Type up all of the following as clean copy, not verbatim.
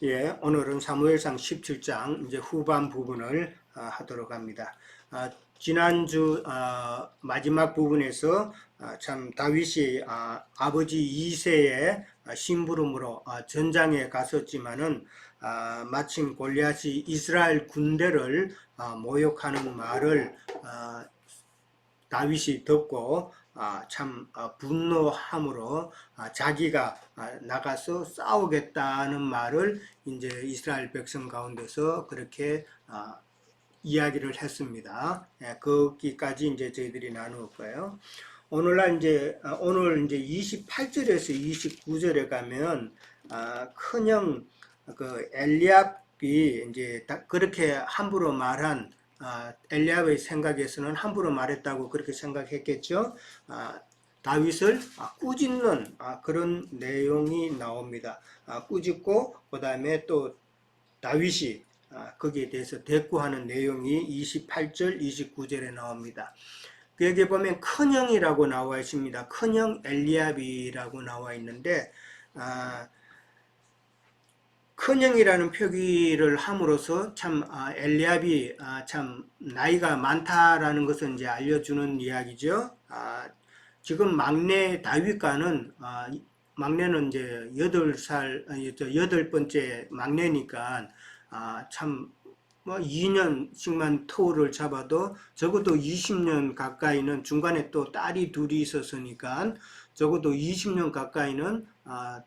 예, 오늘은 사무엘상 17장 이제 후반 부분을 하도록 합니다. 지난주 마지막 부분에서 참 다윗이 아버지 이새의 심부름으로 전장에 갔었지만은 마침 골리앗이 이스라엘 군대를 모욕하는 말을 다윗이 듣고 참 분노함으로 자기가 나가서 싸우겠다는 말을 이제 이스라엘 백성 가운데서 그렇게 이야기를 했습니다. 거기까지 이제 저희들이 나누었 고요. 오늘 이제 28절에서 29절에 가면 큰형 그 엘리압이 이제 그렇게 함부로 말한 엘리압의 생각에서는 함부로 말했다고 그렇게 생각했겠죠. 다윗을 꾸짖는 그런 내용이 나옵니다. 꾸짖고 그 다음에 또 다윗이 거기에 대해서 대꾸하는 내용이 28절, 29절에 나옵니다. 여기 보면 큰형이라고 나와 있습니다. 큰형 엘리압이라고 나와 있는데 큰형이라는 표기를 함으로써 참 엘리압이 참 나이가 많다라는 것을 이제 알려주는 이야기죠. 지금 막내 다윗과는 막내는 이제 8살, 8번째 막내니까 참 뭐 2년씩만 터울을 잡아도 적어도 20년 가까이는 중간에 또 딸이 둘이 있었으니까 적어도 20년 가까이는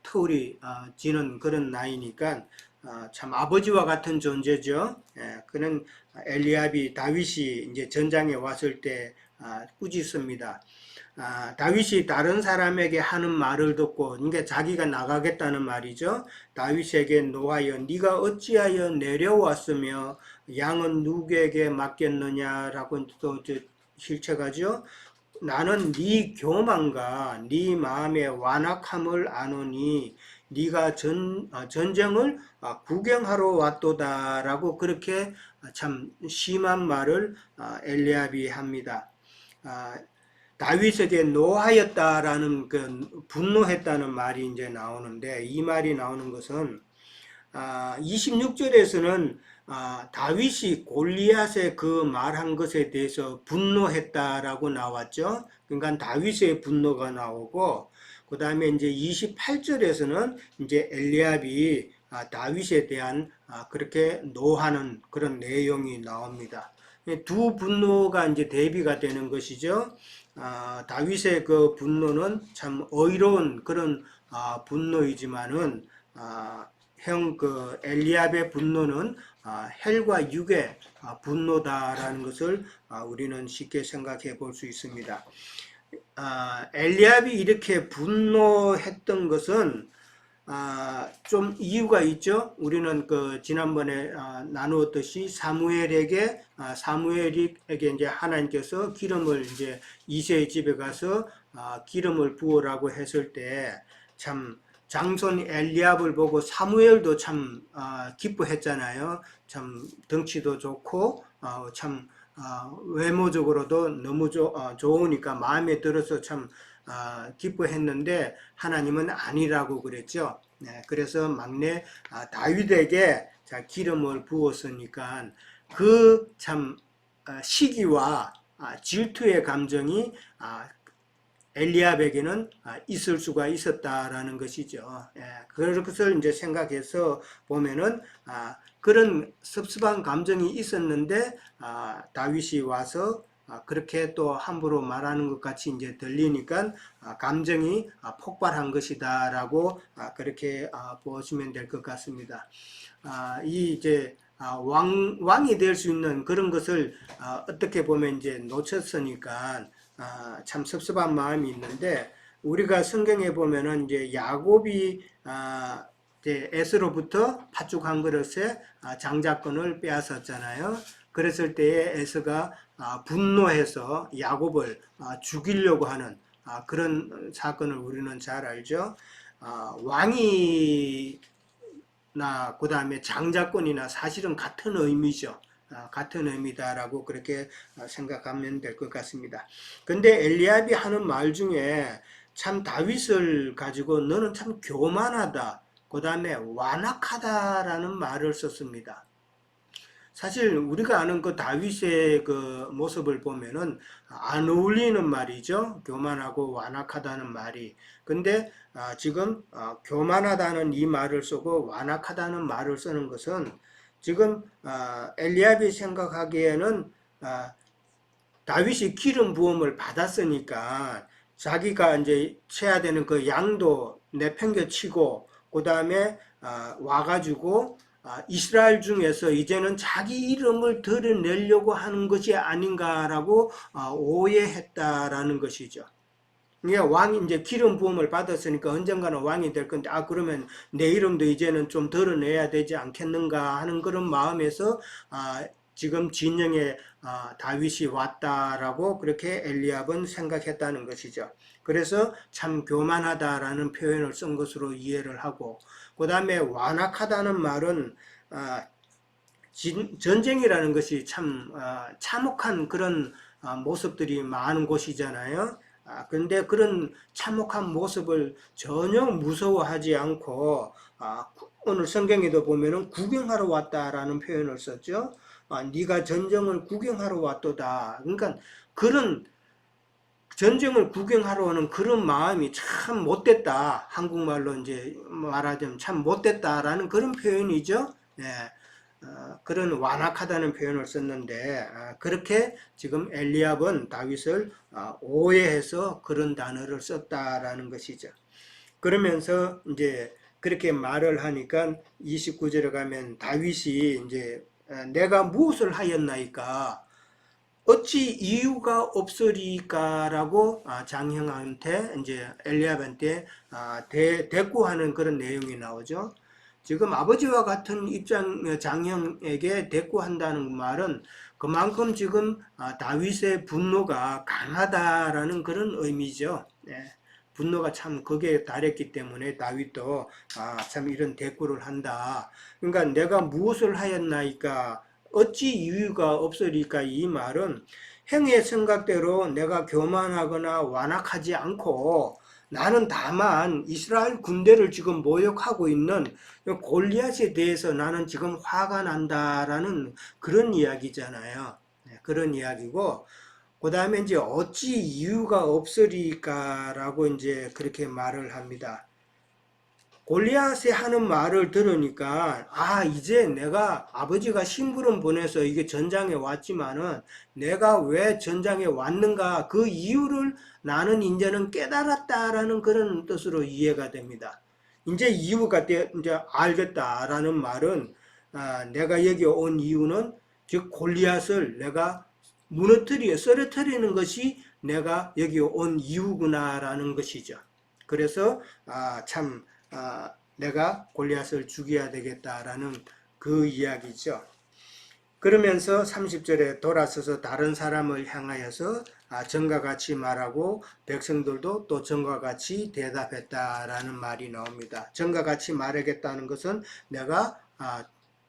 터울이 지는 그런 나이니까 참 아버지와 같은 존재죠. 그는 엘리압이 다윗이 이제 전장에 왔을 때 꾸짖습니다. 다윗이 다른 사람에게 하는 말을 듣고, 그러니까 자기가 나가겠다는 말이죠. 다윗에게 노하여 네가 어찌하여 내려왔으며 양은 누구에게 맡겼느냐라고 또 실체가죠. 나는 네 교만과 네 마음의 완악함을 아노니 네가 전쟁을 구경하러 왔도다라고 그렇게 참 심한 말을 엘리압이 합니다. 다윗에게 노하였다라는 그 분노했다는 말이 이제 나오는데, 이 말이 나오는 것은 26절에서는 다윗이 골리앗의 그 말한 것에 대해서 분노했다라고 나왔죠. 그러니까 다윗의 분노가 나오고, 그 다음에 이제 28절에서는 이제 엘리압이 다윗에 대한 그렇게 노하는 그런 내용이 나옵니다. 두 분노가 이제 대비가 되는 것이죠. 다윗의 그 분노는 참 어이로운 그런 분노이지만은 형 그 엘리압의 분노는 헬과 육의 분노다라는 것을 우리는 쉽게 생각해 볼 수 있습니다. 엘리압이 이렇게 분노했던 것은 좀 이유가 있죠. 우리는 그 지난번에 나누었듯이 사무엘에게 이제 하나님께서 기름을 이제 이새의 집에 가서 기름을 부으라고 했을 때 참 장손 엘리압을 보고 사무엘도 참 기뻐했잖아요. 참 덩치도 좋고 참 외모적으로도 너무 좋으니까 마음에 들어서 참 기뻐했는데 하나님은 아니라고 그랬죠. 그래서 막내 다윗에게 기름을 부었으니까 그 참 시기와 질투의 감정이 엘리압에게는 있을 수가 있었다라는 것이죠. 그것을 이제 생각해서 보면은 그런 섭섭한 감정이 있었는데 다윗이 와서 그렇게 또 함부로 말하는 것 같이 이제 들리니까 감정이 폭발한 것이다라고 그렇게 보시면 될 것 같습니다. 이 이제 왕이 될 수 있는 그런 것을 어떻게 보면 이제 놓쳤으니까 참 섭섭한 마음이 있는데, 우리가 성경에 보면은 이제 야곱이 이제 에서로부터 팥죽 한 그릇에 장자권을 빼앗았잖아요. 그랬을 때에 에서가 분노해서 야곱을 죽이려고 하는 그런 사건을 우리는 잘 알죠. 왕이나 그 다음에 장자권이나 사실은 같은 의미죠. 같은 의미다라고 그렇게 생각하면 될 것 같습니다. 근데 엘리압이 하는 말 중에 참 다윗을 가지고 너는 참 교만하다, 그 다음에 완악하다라는 말을 썼습니다. 사실 우리가 아는 그 다윗의 그 모습을 보면은 안 어울리는 말이죠. 교만하고 완악하다는 말이. 근데 지금 교만하다는 이 말을 쓰고 완악하다는 말을 쓰는 것은 지금 엘리압이 생각하기에는 다윗이 기름 부음을 받았으니까 자기가 이제 쳐야 되는 그 양도 내팽개치고 그 다음에 와가지고 이스라엘 중에서 이제는 자기 이름을 드러내려고 하는 것이 아닌가라고 오해했다라는 것이죠. 이게 왕이 이제 기름 부음을 받았으니까 언젠가는 왕이 될 건데, 그러면 내 이름도 이제는 좀 드러내야 되지 않겠는가 하는 그런 마음에서 지금 진영에 다윗이 왔다라고 그렇게 엘리압은 생각했다는 것이죠. 그래서 참 교만하다라는 표현을 쓴 것으로 이해를 하고, 그 다음에 완악하다는 말은 전쟁이라는 것이 참 참혹한 그런 모습들이 많은 곳이잖아요. 근데 그런 참혹한 모습을 전혀 무서워하지 않고 오늘 성경에도 보면은 구경하러 왔다라는 표현을 썼죠. 네가 전쟁을 구경하러 왔도다. 그러니까 그런 전쟁을 구경하러 오는 그런 마음이 참 못됐다. 한국말로 이제 말하자면 참 못됐다라는 그런 표현이죠. 예. 그런 완악하다는 표현을 썼는데 그렇게 지금 엘리압은 다윗을 오해해서 그런 단어를 썼다라는 것이죠. 그러면서 이제 그렇게 말을 하니까 29절에 가면 다윗이 이제 내가 무엇을 하였나이까 어찌 이유가 없으리까라고 장형한테 이제 엘리압한테 대꾸하는 그런 내용이 나오죠. 지금 아버지와 같은 입장 장형에게 대꾸한다는 말은 그만큼 지금 다윗의 분노가 강하다라는 그런 의미죠. 네. 분노가 참 거기에 달했기 때문에 다윗도 참 이런 대꾸를 한다. 그러니까 내가 무엇을 하였나이까 어찌 이유가 없으리까 이 말은 행의 생각대로 내가 교만하거나 완악하지 않고 나는 다만 이스라엘 군대를 지금 모욕하고 있는 골리앗에 대해서 나는 지금 화가 난다라는 그런 이야기잖아요. 그런 이야기고 그 다음에 이제 어찌 이유가 없으리까라고 이제 그렇게 말을 합니다. 골리앗이 하는 말을 들으니까 이제 내가 아버지가 심부름 보내서 이게 전장에 왔지만은 내가 왜 전장에 왔는가 그 이유를 나는 이제는 깨달았다라는 그런 뜻으로 이해가 됩니다. 이제 이유가 이제 알겠다라는 말은 내가 여기 온 이유는 즉 골리앗을 내가 쓰러뜨리는 것이 내가 여기 온 이유구나라는 것이죠. 그래서 참 내가 골리앗을 죽여야 되겠다라는 그 이야기죠. 그러면서 30절에 돌아서서 다른 사람을 향하여서 전과 같이 말하고 백성들도 또 전과 같이 대답했다라는 말이 나옵니다. 전과 같이 말하겠다는 것은 내가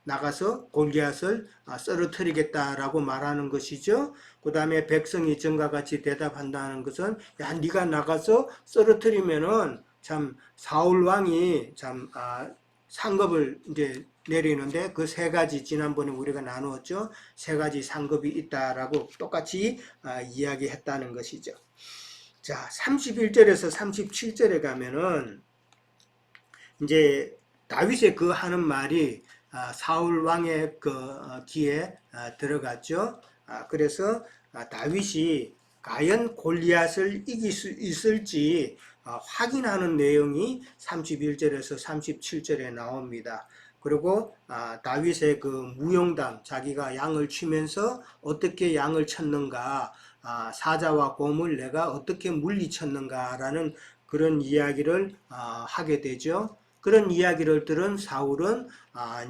나가서 골리앗을 쓰러뜨리겠다라고 말하는 것이죠. 그 다음에 백성이 전과 같이 대답한다는 것은 네가 나가서 쓰러뜨리면은 참 사울 왕이 참 상급을 이제 내리는데 그 세 가지 지난번에 우리가 나누었죠. 세 가지 상급이 있다라고 똑같이 이야기했다는 것이죠. 자, 31절에서 37절에 가면은 이제 다윗의 그 하는 말이 사울 왕의 그 귀에 들어갔죠. 그래서 다윗이 과연 골리앗을 이길 수 있을지 확인하는 내용이 31절에서 37절에 나옵니다. 그리고 다윗의 그 무용담, 자기가 양을 치면서 어떻게 양을 쳤는가, 사자와 곰을 내가 어떻게 물리쳤는가라는 그런 이야기를 하게 되죠. 그런 이야기를 들은 사울은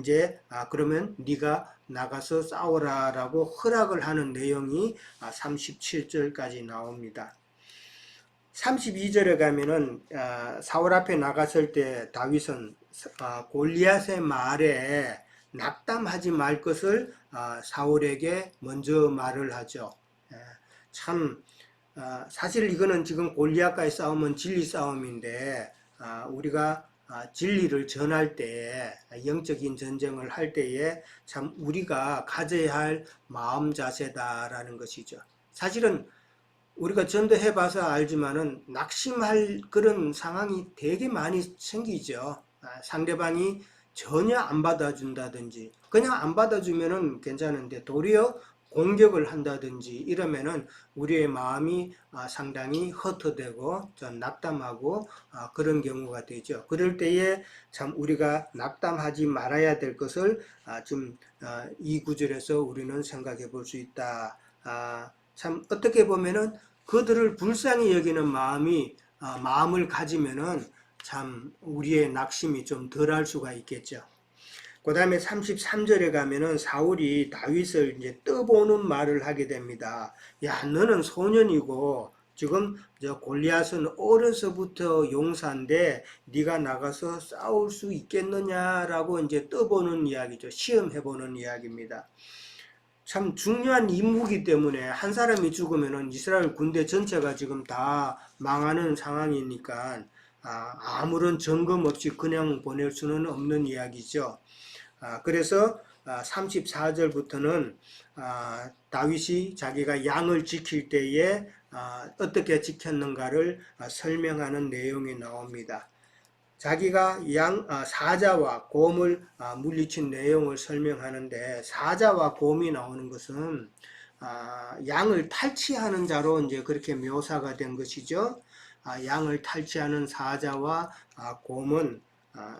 이제 그러면 네가 나가서 싸워라라고 허락을 하는 내용이 37절까지 나옵니다. 32절에 가면은 사울 앞에 나갔을 때 다윗은 골리앗의 말에 낙담하지 말 것을 사울에게 먼저 말을 하죠. 참 사실 이거는 지금 골리앗과의 싸움은 진리 싸움인데 우리가 진리를 전할 때에, 영적인 전쟁을 할 때에 참 우리가 가져야 할 마음 자세다라는 것이죠. 사실은 우리가 전도해 봐서 알지만은 낙심할 그런 상황이 되게 많이 생기죠. 상대방이 전혀 안 받아준다든지, 그냥 안 받아주면은 괜찮은데 도리어 공격을 한다든지 이러면은 우리의 마음이 상당히 허터되고 좀 낙담하고 그런 경우가 되죠. 그럴 때에 참 우리가 낙담하지 말아야 될 것을 좀 이 구절에서 우리는 생각해 볼 수 있다. 참 어떻게 보면은 그들을 불쌍히 여기는 마음을 가지면은 참 우리의 낙심이 좀 덜할 수가 있겠죠. 그 다음에 33절에 가면은 사울이 다윗을 이제 떠보는 말을 하게 됩니다. 야, 너는 소년이고 지금 저 골리앗은 어려서부터 용사인데 네가 나가서 싸울 수 있겠느냐라고 이제 떠보는 이야기죠. 시험해보는 이야기입니다. 참 중요한 임무이기 때문에 한 사람이 죽으면은 이스라엘 군대 전체가 지금 다 망하는 상황이니까 아무런 점검 없이 그냥 보낼 수는 없는 이야기죠. 그래서 34절부터는 다윗이 자기가 양을 지킬 때에 어떻게 지켰는가를 설명하는 내용이 나옵니다. 자기가 사자와 곰을 물리친 내용을 설명하는데, 사자와 곰이 나오는 것은 양을 탈취하는 자로 이제 그렇게 묘사가 된 것이죠. 양을 탈취하는 사자와 곰은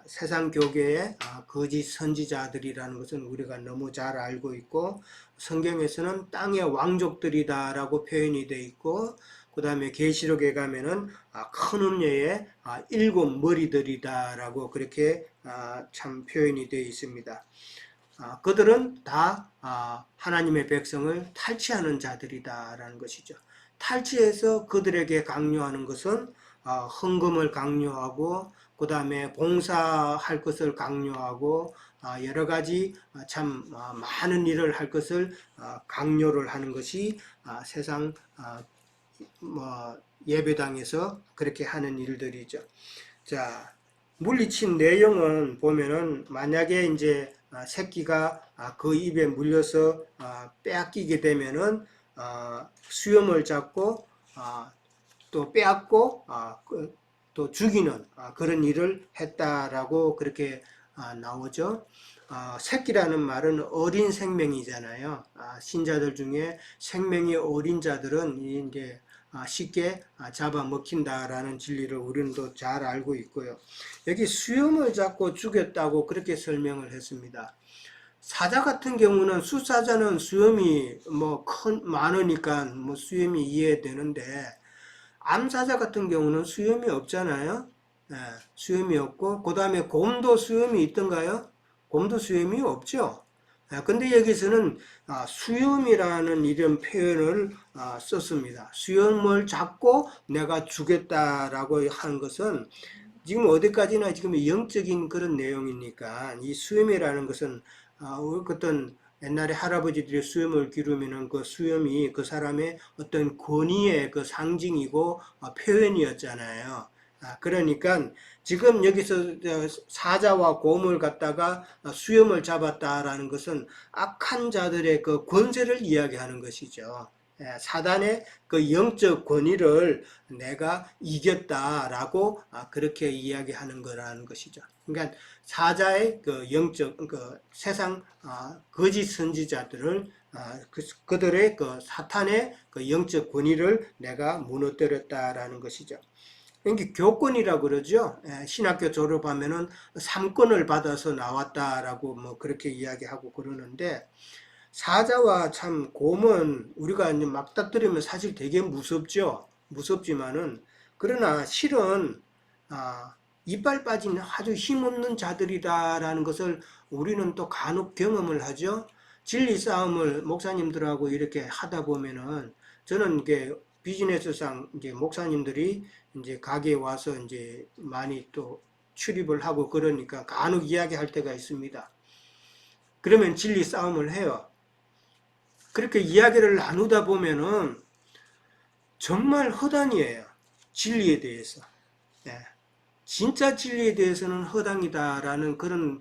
세상 교계의 거짓 선지자들이라는 것은 우리가 너무 잘 알고 있고, 성경에서는 땅의 왕족들이다라고 표현이 되어 있고, 그 다음에 계시록에 가면은 큰 음녀의 7머리들이다라고 그렇게 참 표현이 되어 있습니다. 그들은 다 하나님의 백성을 탈취하는 자들이다라는 것이죠. 탈취해서 그들에게 강요하는 것은 헌금을 강요하고, 그 다음에 봉사할 것을 강요하고, 여러 가지 참 많은 일을 할 것을 강요를 하는 것이 세상 예배당에서 그렇게 하는 일들이죠. 자, 물리친 내용은 보면은 만약에 이제 새끼가 그 입에 물려서 빼앗기게 되면은 수염을 잡고 또 빼앗고 또 죽이는 그런 일을 했다라고 그렇게 나오죠. 새끼라는 말은 어린 생명이잖아요. 신자들 중에 생명이 어린 자들은 이제 쉽게 잡아먹힌다라는 진리를 우리는 또 잘 알고 있고요. 여기 수염을 잡고 죽였다고 그렇게 설명을 했습니다. 사자 같은 경우는 숫사자는 수염이 많으니까 수염이 이해되는데, 암사자 같은 경우는 수염이 없잖아요. 수염이 없고, 그 다음에 곰도 수염이 있던가요? 곰도 수염이 없죠. 근데 여기서는 수염이라는 이런 표현을 썼습니다. 수염을 잡고 내가 주겠다라고 하는 것은 지금 어디까지나 지금 영적인 그런 내용이니까, 이 수염이라는 것은 어떤 옛날에 할아버지들이 수염을 기르면은 그 수염이 그 사람의 어떤 권위의 그 상징이고 표현이었잖아요. 그러니까 지금 여기서 사자와 곰을 갖다가 수염을 잡았다라는 것은 악한 자들의 그 권세를 이야기하는 것이죠. 사단의 그 영적 권위를 내가 이겼다라고 그렇게 이야기하는 거라는 것이죠. 그러니까 사자의 그 영적 그 세상 거짓 선지자들을 그들의 그 사탄의 그 영적 권위를 내가 무너뜨렸다라는 것이죠. 이게 교권이라고 그러죠. 신학교 졸업하면은 3권을 받아서 나왔다라고 그렇게 이야기하고 그러는데, 사자와 참 곰은 우리가 이제 맞닥뜨리면 사실 되게 무섭죠. 무섭지만은 그러나 실은 이빨 빠진 아주 힘없는 자들이다라는 것을 우리는 또 간혹 경험을 하죠. 진리 싸움을 목사님들하고 이렇게 하다 보면은, 저는 이게 비즈니스상 이제 목사님들이 이제 가게에 와서 이제 많이 또 출입을 하고 그러니까 간혹 이야기할 때가 있습니다. 그러면 진리 싸움을 해요. 그렇게 이야기를 나누다 보면은 정말 허단이에요. 진리에 대해서. 진짜 진리에 대해서는 허당이다라는 그런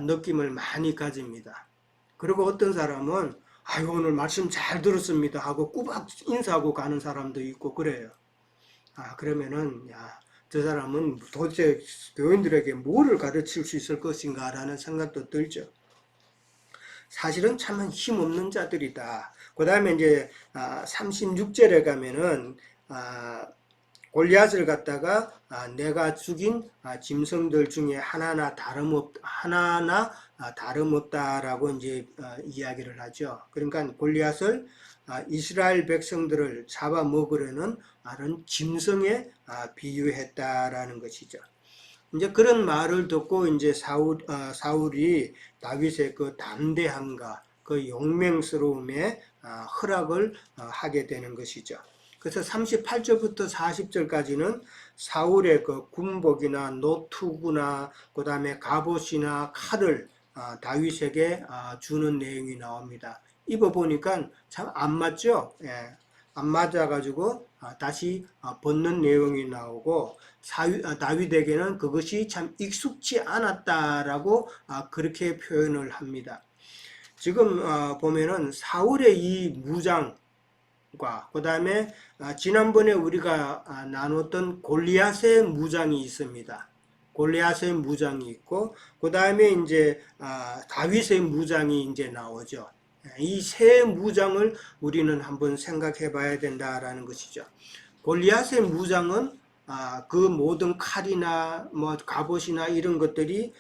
느낌을 많이 가집니다. 그리고 어떤 사람은 아유 오늘 말씀 잘 들었습니다 하고 꾸박 인사하고 가는 사람도 있고 그래요. 그러면은 저 사람은 도대체 교인들에게 뭐를 가르칠 수 있을 것인가 라는 생각도 들죠. 사실은 참 힘없는 자들이다. 그 다음에 이제 36절에 가면은 골리앗을 갖다가 내가 죽인 짐승들 중에 하나나 다름없다라고 이제 이야기를 하죠. 그러니까 골리앗을 이스라엘 백성들을 잡아먹으려는 짐승에 비유했다라는 것이죠. 이제 그런 말을 듣고 이제 사울이 다윗의 그 담대함과 그 용맹스러움에 허락을 하게 되는 것이죠. 그래서 38절부터 40절까지는 사울의 그 군복이나 노투구나 그 다음에 갑옷이나 칼을 다윗에게 주는 내용이 나옵니다. 입어보니까 참 안 맞죠? 예, 안 맞아가지고 다시 벗는 내용이 나오고 다윗에게는 그것이 참 익숙치 않았다라고 그렇게 표현을 합니다. 지금 보면은 사울의 이 무장과 그 다음에 지난번에 우리가 나눴던 골리앗의 무장이 있습니다. 골리앗의 무장이 있고 그 다음에 이제 다윗의 무장이 이제 나오죠. 이 세 무장을 우리는 한번 생각해 봐야 된다라는 것이죠. 골리앗의 무장은 그 모든 칼이나 뭐 갑옷이나 이런 것들이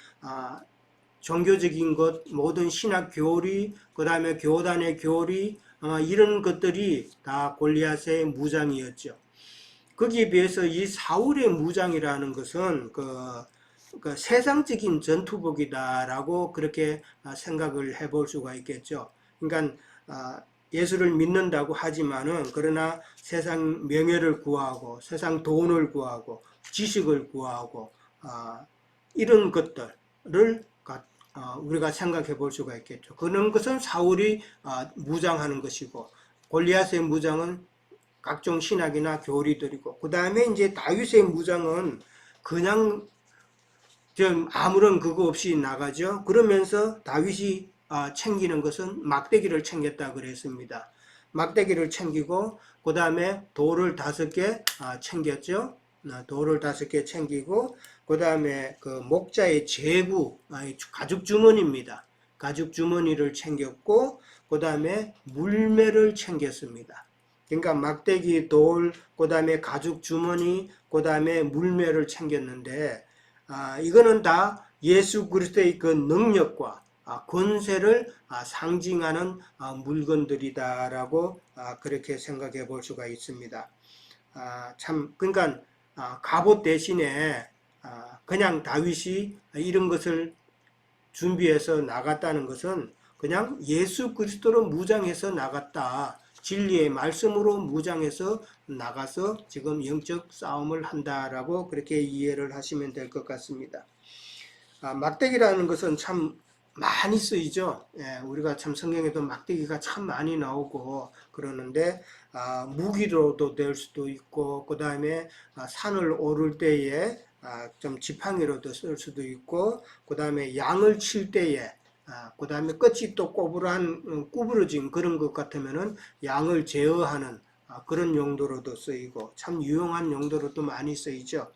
종교적인 것, 모든 신학 교리, 그 다음에 교단의 교리 이런 것들이 다 골리앗의 무장이었죠. 거기에 비해서 이 사울의 무장이라는 것은 그 세상적인 전투복이다라고 그렇게 생각을 해볼 수가 있겠죠. 그러니까 예수를 믿는다고 하지만은 그러나 세상 명예를 구하고 세상 돈을 구하고 지식을 구하고 이런 것들을 우리가 생각해 볼 수가 있겠죠. 그런 것은 사울이 무장하는 것이고 골리앗의 무장은 각종 신학이나 교리들이고 그 다음에 이제 다윗의 무장은 그냥 좀 아무런 그거 없이 나가죠. 그러면서 다윗이 챙기는 것은 막대기를 챙겼다 그랬습니다. 막대기를 챙기고 그 다음에 돌을 5개 챙겼죠. 돌을 5개 챙기고 그 다음에 그 목자의 제구 가죽 주머니입니다. 가죽 주머니를 챙겼고 그 다음에 물매를 챙겼습니다. 그러니까 막대기, 돌, 그 다음에 가죽 주머니, 그 다음에 물매를 챙겼는데 이거는 다 예수 그리스도의 그 능력과 권세를 상징하는 물건들이다라고 그렇게 생각해 볼 수가 있습니다. 참 그러니까 갑옷 대신에 그냥 다윗이 이런 것을 준비해서 나갔다는 것은 그냥 예수 그리스도로 무장해서 나갔다. 진리의 말씀으로 무장해서 나가서 지금 영적 싸움을 한다라고 그렇게 이해를 하시면 될 것 같습니다. 막대기라는 것은 참 많이 쓰이죠. 예, 우리가 참 성경에도 막대기가 참 많이 나오고 그러는데 무기로도 될 수도 있고 그 다음에 산을 오를 때에 좀 지팡이로도 쓸 수도 있고 그 다음에 양을 칠 때에 그 다음에 끝이 또 구부러진 그런 것 같으면은 양을 제어하는 그런 용도로도 쓰이고 참 유용한 용도로도 많이 쓰이죠.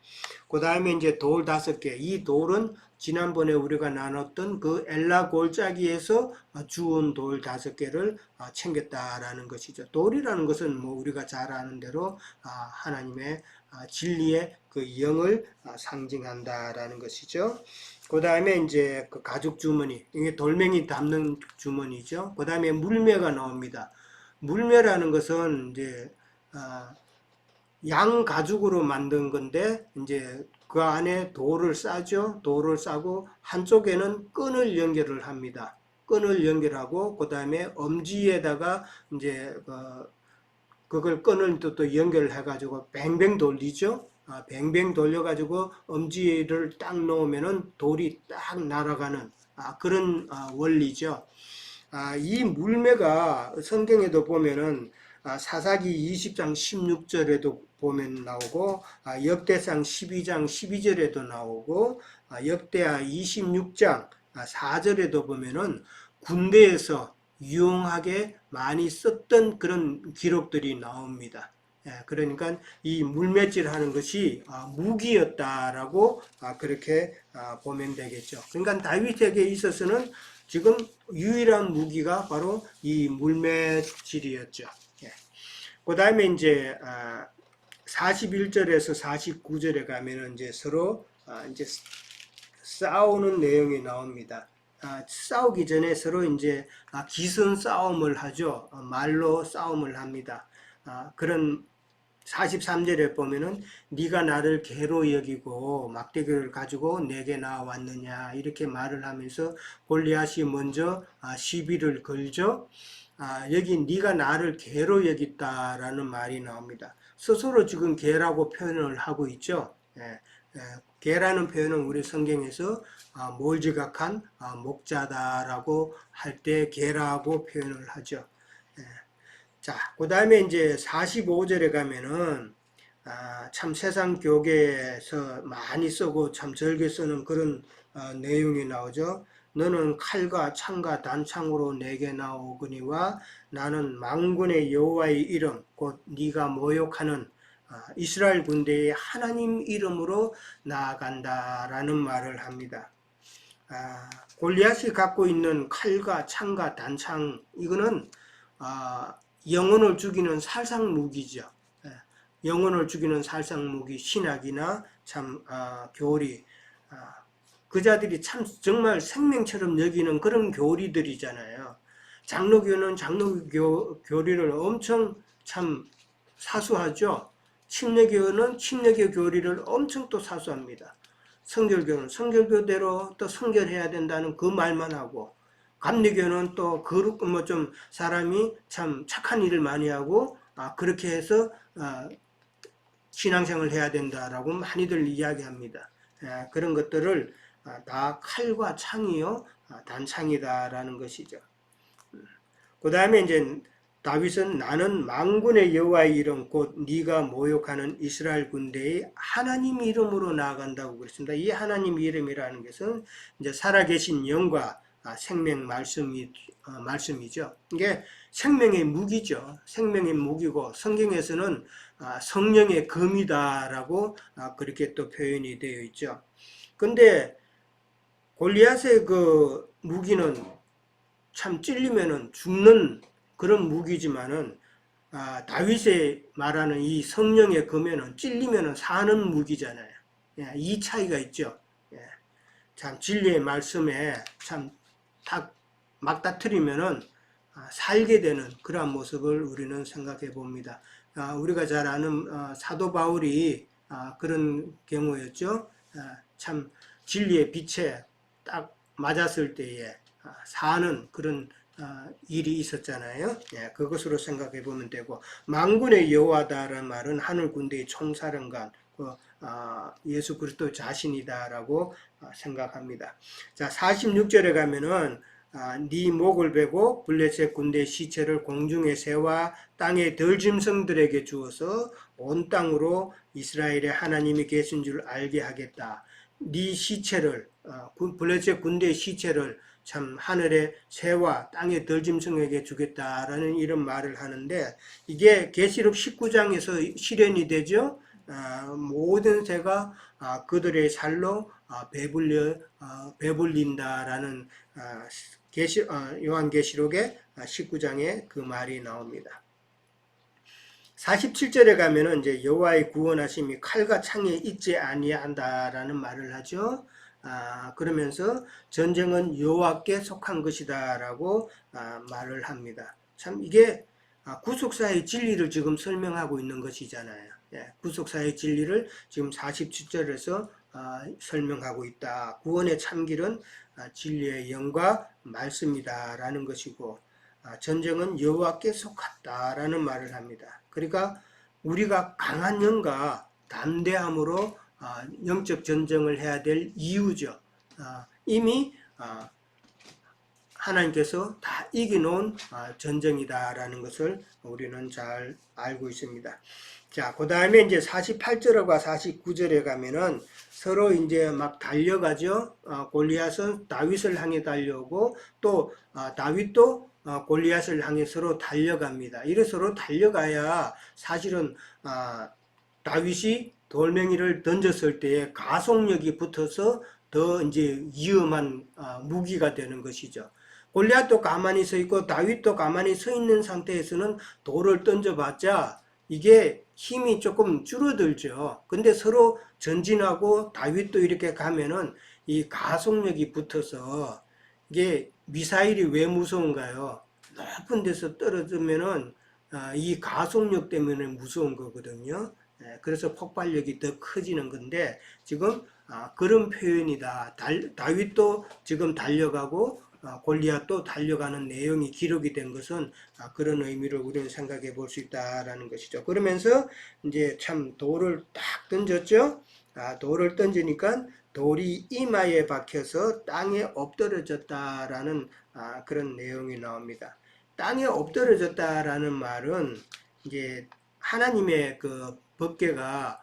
그 다음에 이제 돌 5개. 이 돌은 지난번에 우리가 나눴던 그 엘라 골짜기에서 주운 돌 5개를 챙겼다라는 것이죠. 돌이라는 것은 뭐 우리가 잘 아는 대로 하나님의 진리의 그 영을 상징한다라는 것이죠. 그 다음에 이제 그 가죽 주머니, 이게 돌멩이 담는 주머니죠. 그 다음에 물매가 나옵니다. 물매라는 것은 이제 양 가죽으로 만든 건데 이제 그 안에 돌을 싸죠. 돌을 싸고 한쪽에는 끈을 연결을 합니다. 끈을 연결하고 그 다음에 엄지에다가 이제 그걸 끈을 또 연결해 가지고 뱅뱅 돌리죠. 뱅뱅 돌려가지고 엄지를 딱 놓으면은 돌이 딱 날아가는 그런 원리죠. 이 물매가 성경에도 보면은 사사기 20장 16절에도 보면 나오고 역대상 12장 12절에도 나오고 역대하 26장 4절에도 보면은 군대에서 유용하게 많이 썼던 그런 기록들이 나옵니다. 그러니까 이 물매질하는 것이 무기였다라고 그렇게 보면 되겠죠. 그러니까 다윗에게 있어서는 지금 유일한 무기가 바로 이 물매질이었죠. 그 다음에 이제 41절에서 49절에 가면은 이제 서로 이제 싸우는 내용이 나옵니다. 싸우기 전에 서로 이제 기선 싸움을 하죠. 말로 싸움을 합니다. 그런 43절에 보면은 네가 나를 개로 여기고 막대기를 가지고 내게 나왔느냐 이렇게 말을 하면서 골리앗이 먼저 시비를 걸죠. 여기 네가 나를 개로 여겼다라는 말이 나옵니다. 스스로 지금 개라고 표현을 하고 있죠. 개라는 표현은 우리 성경에서 몰지각한 목자다라고 할 때 개라고 표현을 하죠. 자, 그 다음에 이제 45절에 가면은 참 세상 교계에서 많이 쓰고 참 즐겨 쓰는 그런 내용이 나오죠. 너는 칼과 창과 단창으로 내게 나오거니와 나는 만군의 여호와의 이름 곧 네가 모욕하는 이스라엘 군대의 하나님 이름으로 나아간다라는 말을 합니다. 골리앗이 갖고 있는 칼과 창과 단창 이거는 영혼을 죽이는 살상 무기죠. 영혼을 죽이는 살상 무기 신학이나 참 교리 그 자들이 참 정말 생명처럼 여기는 그런 교리들이잖아요. 장로교는 장로교 교리를 엄청 참 사수하죠. 침례교는 침례교 교리를 엄청 또 사수합니다. 성결교는 성결교대로 또 성결해야 된다는 그 말만 하고 감리교는 또 뭐 좀 사람이 참 착한 일을 많이 하고 그렇게 해서 신앙생활을 해야 된다라고 많이들 이야기합니다. 그런 것들을 다 칼과 창이요 단창이다라는 것이죠. 그 다음에 이제 다윗은 나는 만군의 여호와의 이름 곧 네가 모욕하는 이스라엘 군대의 하나님 이름으로 나아간다고 그랬습니다. 이 하나님 이름이라는 것은 이제 살아계신 영과 생명 말씀이죠. 이게 생명의 무기죠. 생명의 무기고 성경에서는 성령의 검이다라고 그렇게 또 표현이 되어 있죠. 근데 골리앗의 그 무기는 참 찔리면은 죽는 그런 무기지만은 다윗의 말하는 이 성령의 검에는 찔리면은 사는 무기잖아요. 이 차이가 있죠. 참 진리의 말씀에 참 딱 막다트리면은 살게 되는 그러한 모습을 우리는 생각해 봅니다. 우리가 잘 아는 사도 바울이 그런 경우였죠. 참 진리의 빛에 딱 맞았을 때에 사는 그런 일이 있었잖아요. 그것으로 생각해 보면 되고 만군의 여호와다라는 말은 하늘 군대의 총사령관 예수 그리스도 자신이다라고 생각합니다. 자 46절에 가면은 네 목을 베고 블레셋 군대 시체를 공중의 새와 땅의 들짐승들에게 주어서 온 땅으로 이스라엘의 하나님이 계신 줄 알게 하겠다. 네 시체를 블레셋 군대의 시체를 참 하늘의 새와 땅의 들짐승에게 주겠다라는 이런 말을 하는데 이게 계시록 19장에서 실현이 되죠. 모든 새가 그들의 살로 배불린다라는 요한계시록의 19장에 그 말이 나옵니다. 47절에 가면은 이제 여호와의 구원하심이 칼과 창에 있지 아니한다라는 말을 하죠. 그러면서 전쟁은 여호와께 속한 것이다라고 말을 합니다. 참 이게 구속사의 진리를 지금 설명하고 있는 것이잖아요. 구속사의 진리를 지금 47절에서 설명하고 있다. 구원의 참길은 진리의 영과 말씀이다라는 것이고 전쟁은 여호와께 속았다라는 말을 합니다. 그러니까 우리가 강한 영과 담대함으로 영적 전쟁을 해야 될 이유죠. 이미 하나님께서 다 이겨놓은 전쟁이다라는 것을 우리는 잘 알고 있습니다. 자, 그 다음에 이제 48절과 49절에 가면은 서로 이제 막 달려가죠. 골리앗은 다윗을 향해 달려오고 또 다윗도 골리앗을 향해 서로 달려갑니다. 이래 서로 달려가야 사실은 다윗이 돌멩이를 던졌을 때에 가속력이 붙어서 더 이제 위험한 무기가 되는 것이죠. 골리앗도 가만히 서 있고 다윗도 가만히 서 있는 상태에서는 돌을 던져봤자 이게 힘이 조금 줄어들죠. 근데 서로 전진하고 다윗도 이렇게 가면은 이 가속력이 붙어서 이게 미사일이 왜 무서운가요? 높은 데서 떨어지면은 이 가속력 때문에 무서운 거거든요. 그래서 폭발력이 더 커지는 건데 지금 그런 표현이다. 다윗도 지금 달려가고 골리앗도 달려가는 내용이 기록이 된 것은 그런 의미를 우리는 생각해 볼 수 있다라는 것이죠. 그러면서 이제 참 돌을 딱 던졌죠. 돌을 던지니까 돌이 이마에 박혀서 땅에 엎드러졌다라는 그런 내용이 나옵니다. 땅에 엎드러졌다라는 말은 이제 하나님의 그 법궤가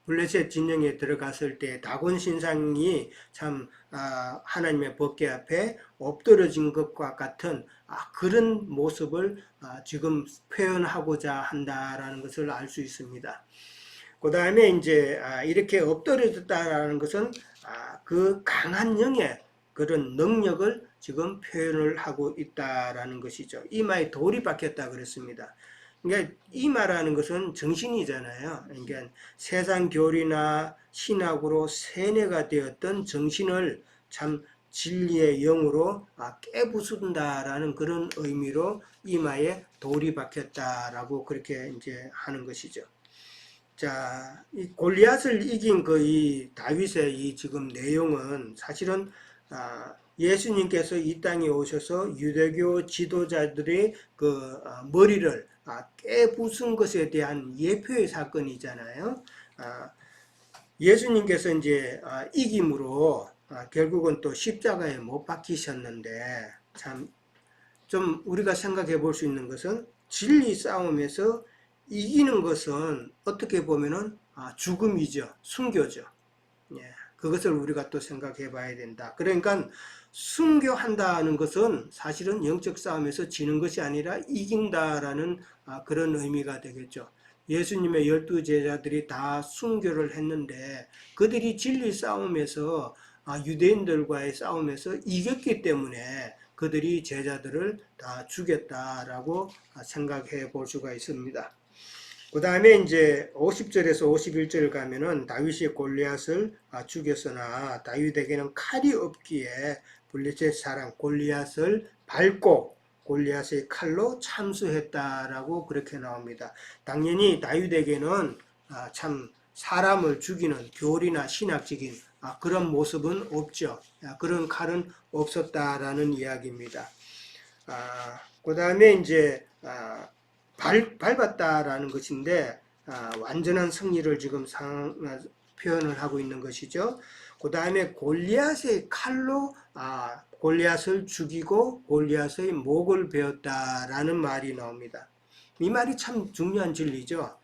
블레셋 진영에 들어갔을 때 다곤 신상이 참 하나님의 법궤 앞에 엎드러진 것과 같은 그런 모습을 지금 표현하고자 한다라는 것을 알 수 있습니다. 그 다음에 이제 이렇게 엎드려졌다라는 것은 그 강한 영의 그런 능력을 지금 표현을 하고 있다라는 것이죠. 이마에 돌이 박혔다 그랬습니다. 그러니까 이마라는 것은 정신이잖아요. 그러니까 세상 교리나 신학으로 세뇌가 되었던 정신을 참 진리의 영으로 깨부순다라는 그런 의미로 이마에 돌이 박혔다라고 그렇게 이제 하는 것이죠. 자, 이 골리앗을 이긴 이 다윗의 이 지금 내용은 사실은 예수님께서 이 땅에 오셔서 유대교 지도자들의 그 머리를 깨부순 것에 대한 예표의 사건이잖아요. 예수님께서 이제 이김으로 결국은 또 십자가에 못 박히셨는데 참 좀 우리가 생각해 볼 수 있는 것은 진리 싸움에서 이기는 것은 어떻게 보면은 죽음이죠. 순교죠. 예, 그것을 우리가 또 생각해 봐야 된다. 그러니까 순교한다는 것은 사실은 영적 싸움에서 지는 것이 아니라 이긴다라는 그런 의미가 되겠죠. 예수님의 12제자들이 다 순교를 했는데 그들이 진리 싸움에서 유대인들과의 싸움에서 이겼기 때문에 그들이 제자들을 다 죽였다라고 생각해 볼 수가 있습니다. 그 다음에 이제 50절에서 51절 가면은 다윗이 골리앗을 죽였으나 다윗에게는 칼이 없기에 블레셋 사람 골리앗을 밟고 골리앗의 칼로 참수했다라고 그렇게 나옵니다. 당연히 다윗에게는 참 사람을 죽이는 교리나 신학적인 그런 모습은 없죠. 그런 칼은 없었다라는 이야기입니다. 그 다음에 이제 밟았다라는 것인데 완전한 승리를 지금 표현을 하고 있는 것이죠. 그 다음에 골리앗의 칼로 골리앗을 죽이고 골리앗의 목을 베었다라는 말이 나옵니다. 이 말이 참 중요한 진리죠.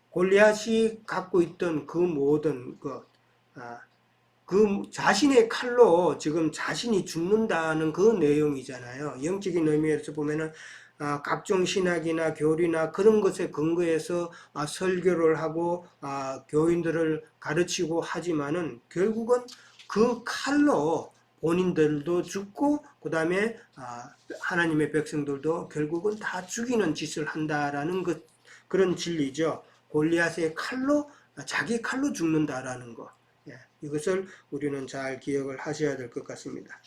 골리앗이 갖고 있던 그 모든 그 자신의 칼로 지금 자신이 죽는다는 그 내용이잖아요. 영적인 의미에서 보면은 각종 신학이나 교리나 그런 것에 근거해서 설교를 하고 교인들을 가르치고 하지만은 결국은 그 칼로 본인들도 죽고 그 다음에 하나님의 백성들도 결국은 다 죽이는 짓을 한다라는 그런 진리죠. 골리앗의 칼로 자기 칼로 죽는다라는 거. 이것을 우리는 잘 기억을 하셔야 될 것 같습니다.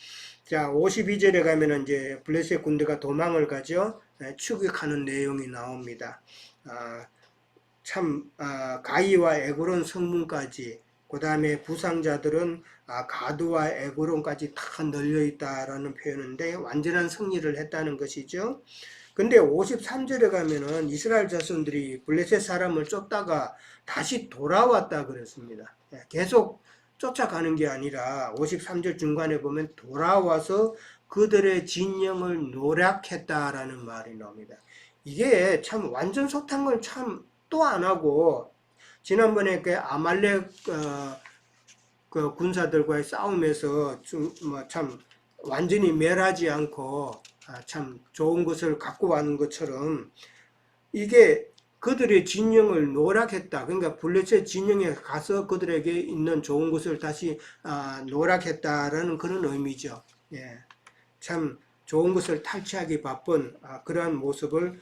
자, 52절에 가면은 이제 블레셋 군대가 도망을 가죠. 추격하는 내용이 나옵니다. 가이와 에그론 성문까지, 그 다음에 부상자들은 가드와 에그론까지 다 널려 있다라는 표현인데 완전한 승리를 했다는 것이죠. 근데 53절에 가면은 이스라엘 자손들이 블레셋 사람을 쫓다가 다시 돌아왔다 그랬습니다. 계속 쫓아가는 게 아니라 53절 중간에 보면 돌아와서 그들의 진영을 노략했다라는 말이 나옵니다. 이게 참 완전 소탕을 참 또 안 하고 지난번에 그 아말렉 그 군사들과의 싸움에서 참 완전히 멸하지 않고 참 좋은 것을 갖고 왔는 것처럼 이게 그들의 진영을 노략했다. 그러니까 블레셋 진영에 가서 그들에게 있는 좋은 것을 다시 노략했다라는 그런 의미죠. 예, 참 좋은 것을 탈취하기 바쁜 그러한 모습을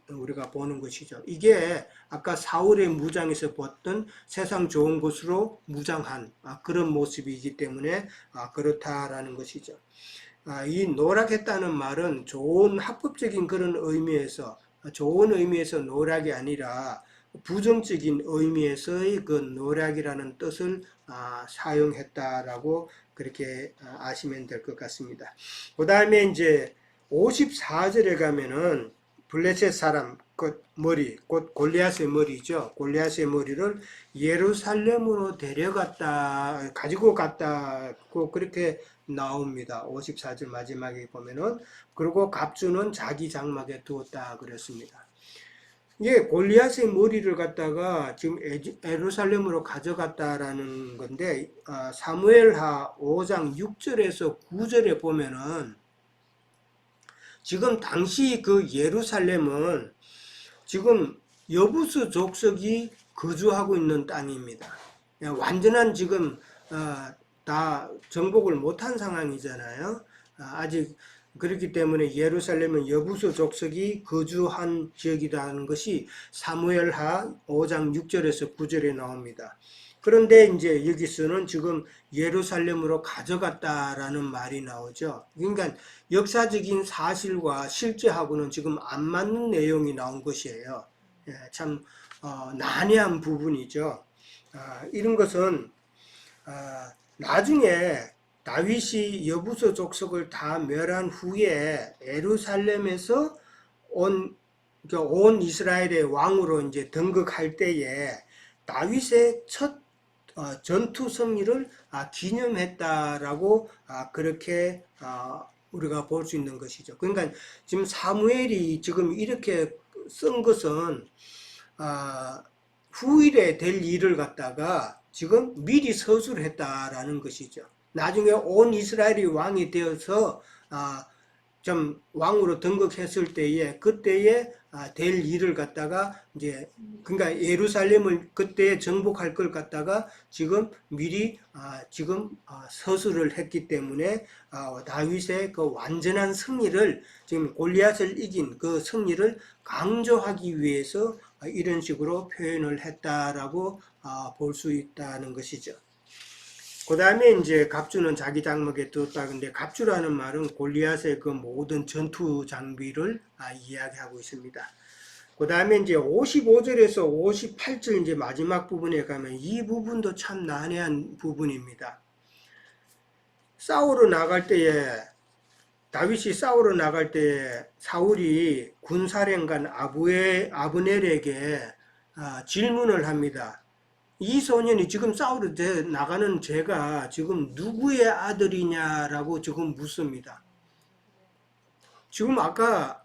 우리가 보는 것이죠. 이게 아까 사울의 무장에서 봤던 세상 좋은 것으로 무장한 그런 모습이기 때문에 그렇다라는 것이죠. 이 노략했다는 말은 좋은 합법적인 그런 의미에서 좋은 의미에서 노략이 아니라 부정적인 의미에서의 그 노략이라는 뜻을 사용했다라고 그렇게 아시면 될 것 같습니다. 그 다음에 이제 54절에 가면은 블레셋 사람 그 머리, 곧 골리앗의 머리죠. 골리앗의 머리를 예루살렘으로 데려갔다, 가지고 갔다고 그렇게 나옵니다. 54절 마지막에 보면은 그리고 갑주는 자기 장막에 두었다 그랬습니다. 이게 골리앗의 머리를 갖다가 지금 예루살렘으로 가져갔다라는 건데 사무엘하 5장 6절에서 9절에 보면은 지금 당시 그 예루살렘은 지금 여부수 족속이 거주하고 있는 땅입니다. 완전한 지금 다 정복을 못한 상황이잖아요. 아직 그렇기 때문에 예루살렘은 여부수 족속이 거주한 지역이라는 것이 사무엘하 5장 6절에서 9절에 나옵니다. 그런데 이제 여기서는 지금 예루살렘으로 가져갔다라는 말이 나오죠. 그러니까 역사적인 사실과 실제하고는 지금 안 맞는 내용이 나온 것이에요. 참 난해한 부분이죠. 이런 것은 나중에 다윗이 여부서 족속을 다 멸한 후에 예루살렘에서 온 이스라엘의 왕으로 이제 등극할 때에 다윗의 첫 전투 승리를 기념했다라고 그렇게 우리가 볼 수 있는 것이죠. 그러니까 지금 사무엘이 지금 이렇게 쓴 것은 후일에 될 일을 갖다가 지금 미리 서술했다라는 것이죠. 나중에 온 이스라엘이 왕이 되어서 좀 왕으로 등극했을 때에 그때에 될 일을 갖다가 이제 그러니까 예루살렘을 그때 정복할 걸 갖다가 지금 미리 지금 서술을 했기 때문에 다윗의 그 완전한 승리를 지금 골리앗을 이긴 그 승리를 강조하기 위해서 이런 식으로 표현을 했다라고 볼 수 있다는 것이죠. 그 다음에 이제 갑주는 자기 장막에 두었다. 근데 갑주라는 말은 골리앗의 그 모든 전투 장비를 이야기하고 있습니다. 그 다음에 이제 55절에서 58절 이제 마지막 부분에 가면 이 부분도 참 난해한 부분입니다. 싸우러 나갈 때에 다윗이 싸우러 나갈 때에 사울이 군사령관 아브넬에게 질문을 합니다. 이 소년이 지금 싸우러 나가는 제가 지금 누구의 아들이냐라고 지금 묻습니다. 지금 아까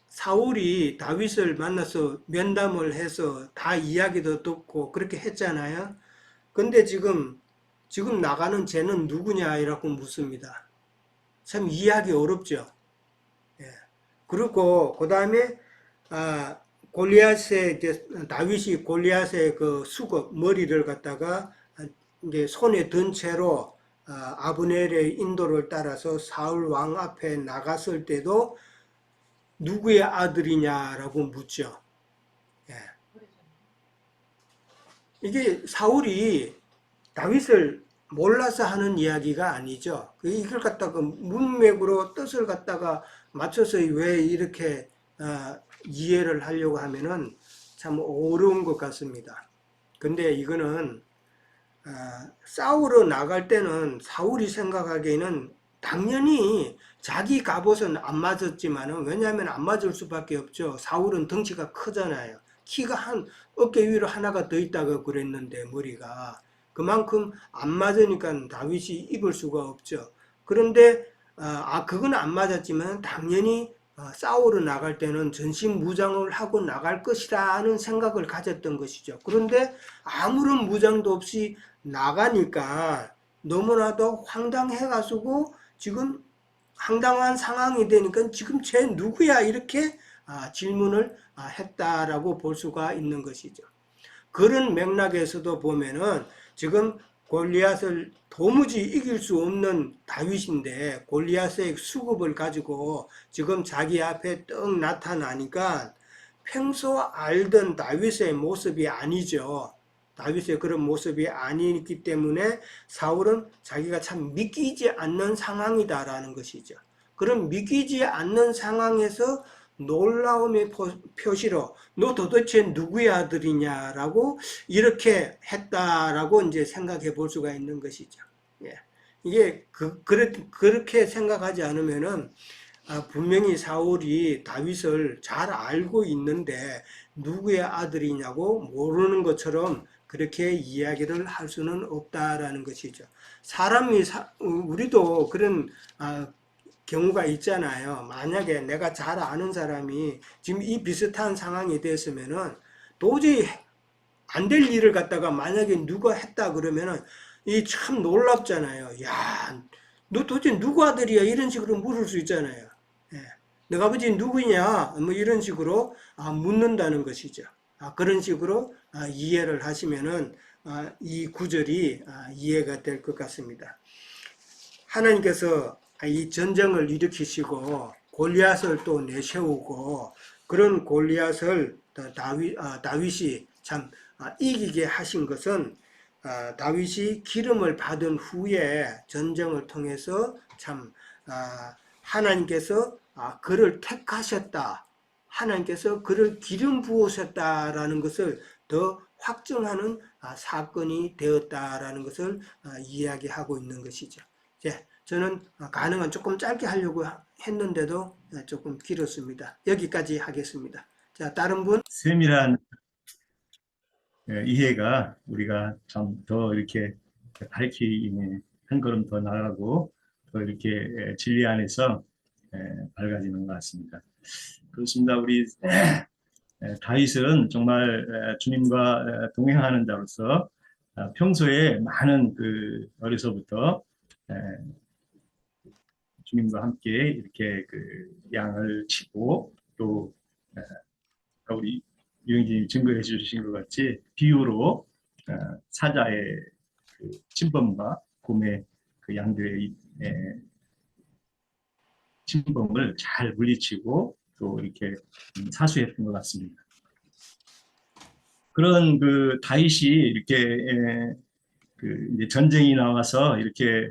사울이 다윗을 만나서 면담을 해서 다 이야기도 듣고 그렇게 했잖아요. 근데 지금 나가는 쟤는 누구냐라고 묻습니다. 참 이해하기 어렵죠. 예. 그리고 그 다음에 다윗이 골리앗의 그 수국 머리를 갖다가 이제 손에 든 채로 아브넬의 인도를 따라서 사울 왕 앞에 나갔을 때도 누구의 아들이냐라고 묻죠. 예. 이게 사울이 다윗을 몰라서 하는 이야기가 아니죠. 이걸 갖다가 문맥으로 뜻을 갖다가 맞춰서 왜 이렇게 이해를 하려고 하면은 참 어려운 것 같습니다. 근데 이거는 싸우러 나갈 때는 사울이 생각하기에는 당연히 자기 갑옷은 안 맞았지만은 왜냐하면 안 맞을 수밖에 없죠. 사울은 덩치가 크잖아요. 키가 한 어깨 위로 하나가 더 있다고 그랬는데 머리가 그만큼 안 맞으니까 다윗이 입을 수가 없죠. 그런데 그건 안 맞았지만 당연히 싸우러 나갈 때는 전신무장을 하고 나갈 것이다 하는 생각을 가졌던 것이죠. 그런데 아무런 무장도 없이 나가니까 너무나도 황당해가지고 지금 황당한 상황이 되니까 지금 쟤 누구야 이렇게 질문을 했다라고 볼 수가 있는 것이죠. 그런 맥락에서도 보면은 지금 골리앗을 도무지 이길 수 없는 다윗인데 골리앗의 수급을 가지고 지금 자기 앞에 떡 나타나니까 평소 알던 다윗의 모습이 아니죠. 다윗의 그런 모습이 아니기 때문에 사울은 자기가 참 믿기지 않는 상황이다라는 것이죠. 그런 믿기지 않는 상황에서 놀라움의 표시로 너 도대체 누구의 아들이냐라고 이렇게 했다라고 이제 생각해 볼 수가 있는 것이죠. 예. 이게 그렇게 생각하지 않으면은 분명히 사울이 다윗을 잘 알고 있는데 누구의 아들이냐고 모르는 것처럼 그렇게 이야기를 할 수는 없다라는 것이죠. 우리도 그런 경우가 있잖아요. 만약에 내가 잘 아는 사람이 지금 이 비슷한 상황이 됐으면은 도저히 안 될 일을 갖다가 만약에 누가 했다 그러면은 이 참 놀랍잖아요. 야, 너 도대체 누구 아들이야? 이런 식으로 물을 수 있잖아요. 예. 너가 아버지 누구냐? 뭐 이런 식으로 묻는다는 것이죠. 그런 식으로 이해를 하시면은 이 구절이 이해가 될 것 같습니다. 하나님께서 이 전쟁을 일으키시고 골리앗을 또 내세우고 그런 골리앗을 다윗이 참 이기게 하신 것은 다윗이 기름을 받은 후에 전쟁을 통해서 참 하나님께서 그를 택하셨다. 하나님께서 그를 기름 부으셨다라는 것을 더 확증하는 사건이 되었다라는 것을 이야기하고 있는 것이죠. 저는 가능한 조금 짧게 하려고 했는데도 조금 길었습니다. 여기까지 하겠습니다. 자, 다른 분? 세밀한 이해가 우리가 참 더 이렇게 밝히 한 걸음 더 나가고 더 이렇게 진리 안에서 밝아지는 것 같습니다. 그렇습니다. 우리 다윗은 정말 주님과 동행하는 자로서 평소에 많은 그 어려서부터 주님과 함께 이렇게 그 양을 치고 또 우리 유영진이 증거해 주신 것 같이 비유로 사자의 그 침범과 곰의 그 양들의 침범을 잘 물리치고 또 이렇게 사수했던 것 같습니다. 그런 그 다윗이 이렇게 그 이제 전쟁이 나와서 이렇게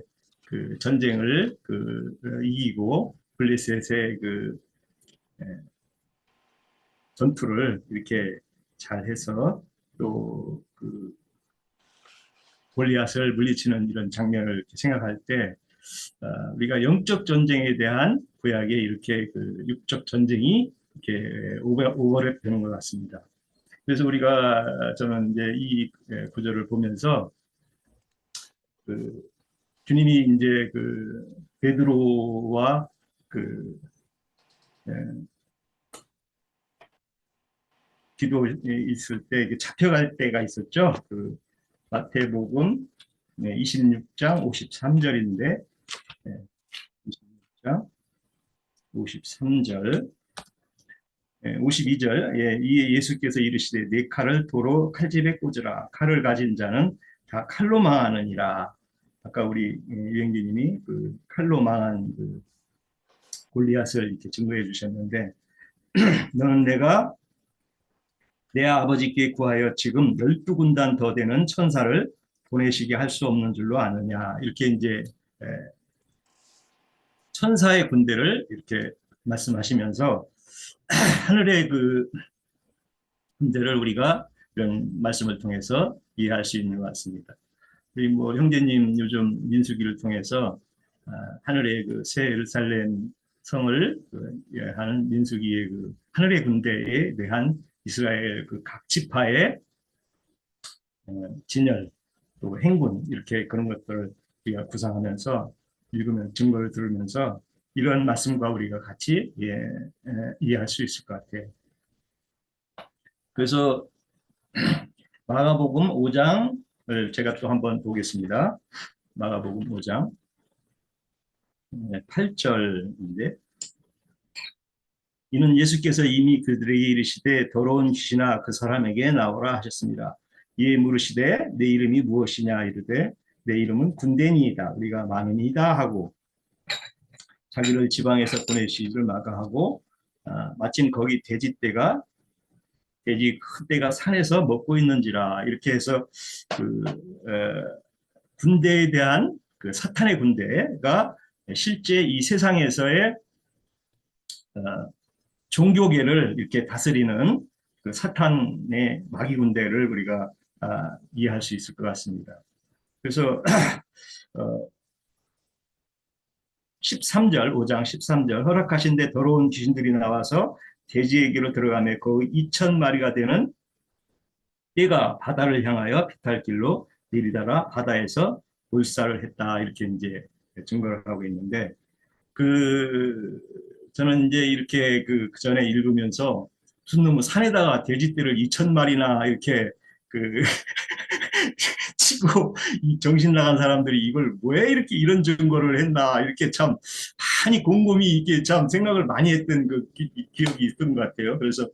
그 전쟁을 이기고 블레셋의 그 전투를 이렇게 잘해서 또 그 골리앗을 물리치는 이런 장면을 생각할 때 우리가 영적 전쟁에 대한 구약에 이렇게 그 육적 전쟁이 이렇게 오버랩되는 것 같습니다. 그래서 저는 이제 이 구절을 보면서 그 주님이 이제 그 베드로와 그 기도에 있을 때 잡혀갈 때가 있었죠. 그 마태복음 26장 53절인데 26장 53절 52절 이 예수께서 이르시되 네 칼을 도로 칼집에 꽂으라 칼을 가진 자는 다 칼로 망하느니라. 아까 우리 유영기님이 그 칼로 망한 그 골리앗을 이렇게 증거해 주셨는데 너는 내가 내 아버지께 구하여 지금 12군단 더 되는 천사를 보내시게 할 수 없는 줄로 아느냐. 이렇게 이제 천사의 군대를 이렇게 말씀하시면서 하늘의 그 군대를 우리가 이런 말씀을 통해서 이해할 수 있는 것 같습니다. 우리 뭐 형제님 요즘 민수기를 통해서 하늘의 그 새 예루살렘 성을 하는 민수기의 그 하늘의 군대에 대한 이스라엘 그 각 지파의 진열 또 행군 이렇게 그런 것들을 우리가 구상하면서 읽으면 증거를 들으면서 이런 말씀과 우리가 같이 이해할 수 있을 것 같아요. 그래서 마가복음 5장을 제가 또 한번 보겠습니다. 마가복음 5장 8절인데 이는 예수께서 이미 그들에게 이르시되 더러운 귀신아 그 사람에게 나오라 하셨습니다. 이에 물으시되 내 이름이 무엇이냐 이르되 내 이름은 군대니이다 우리가 많으니이다 하고 자기를 지방에서 보내시기를 마가하고 마침 거기 돼지 큰 떼가 산에서 먹고 있는지라 이렇게 해서 그 군대에 대한 그 사탄의 군대가 실제 이 세상에서의 종교계를 이렇게 다스리는 그 사탄의 마귀 군대를 우리가 이해할 수 있을 것 같습니다. 그래서 13절, 5장 13절 허락하신데 더러운 귀신들이 나와서 돼지에게로 들어가며 거의 2,000마리가 되는 떼가 바다를 향하여 비탈길로 내리다가 바다에서 몰살을 했다 이렇게 이제 증거를 하고 있는데 저는 이제 이렇게 그 전에 읽으면서 무슨 놈의 산에다가 돼지떼를 2,000마리나 이렇게 그 치고 이 정신 나간 사람들이 이걸 왜 이렇게 이런 증거를 했나 이렇게 참 많이 곰곰이 이게 참 생각을 많이 했던 그 기억이 있던 것 같아요. 그래서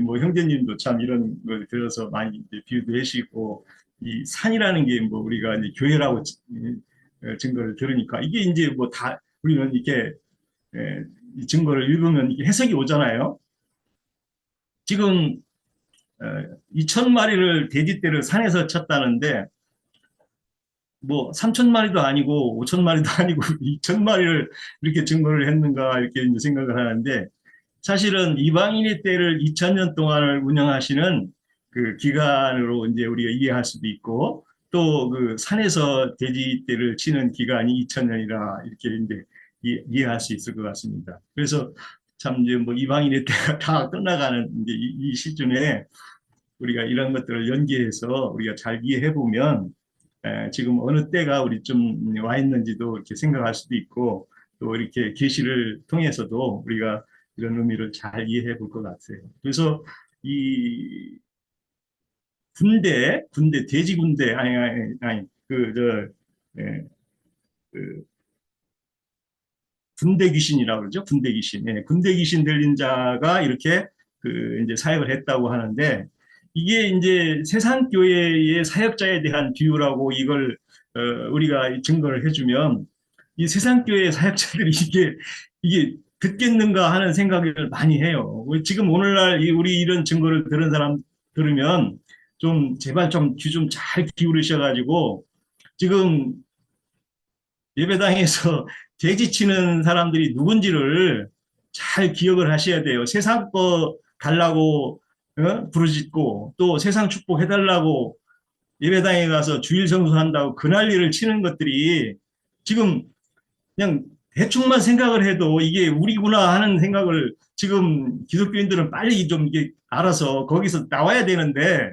뭐 형제님도 참 이런 걸 들어서 많이 이제 비유도 해주시고 이 산이라는 게 뭐 우리가 이제 교회라고 증거를 들으니까 이게 이제 뭐 다 우리는 이렇게 이 증거를 읽으면 이게 해석이 오잖아요. 지금 2,000마리를 돼지떼를 산에서 쳤다는데 뭐 3,000마리도 아니고 5,000마리도 아니고 2,000마리를 이렇게 증거를 했는가 이렇게 이제 생각을 하는데 사실은 이방인의 때를 2,000년 동안을 운영하시는 그 기간으로 이제 우리가 이해할 수도 있고 또 그 산에서 돼지떼를 치는 기간이 2,000년이라 이렇게 이제 이해할 수 있을 것 같습니다. 그래서 참 이제 뭐 이방인의 때가 다 끝나가는 이제 이 시점에 우리가 이런 것들을 연계해서 우리가 잘 이해해 보면 지금 어느 때가 우리 좀 와 있는지도 이렇게 생각할 수도 있고 또 이렇게 계시를 통해서도 우리가 이런 의미를 잘 이해해 볼 것 같아요. 그래서 이 돼지 군대 아니 그 군대 귀신이라고 그러죠. 군대 귀신. 군대 귀신 들린 자가 이렇게 그 이제 사역을 했다고 하는데 이게 이제 세상 교회의 사역자에 대한 비유라고 이걸 우리가 증거를 해주면 이 세상 교회의 사역자들이 이게 듣겠는가 하는 생각을 많이 해요. 지금 오늘날 우리 이런 증거를 들은 사람 들으면 좀 제발 좀 귀 좀 잘 기울이셔가지고 지금 예배당에서 돼지 치는 사람들이 누군지를 잘 기억을 하셔야 돼요. 세상 거 달라고 부르짖고 또 세상 축복 해달라고 예배당에 가서 주일 성수한다고 그 난리를 치는 것들이 지금 그냥 대충만 생각을 해도 이게 우리구나 하는 생각을 지금 기독교인들은 빨리 좀 이게 알아서 거기서 나와야 되는데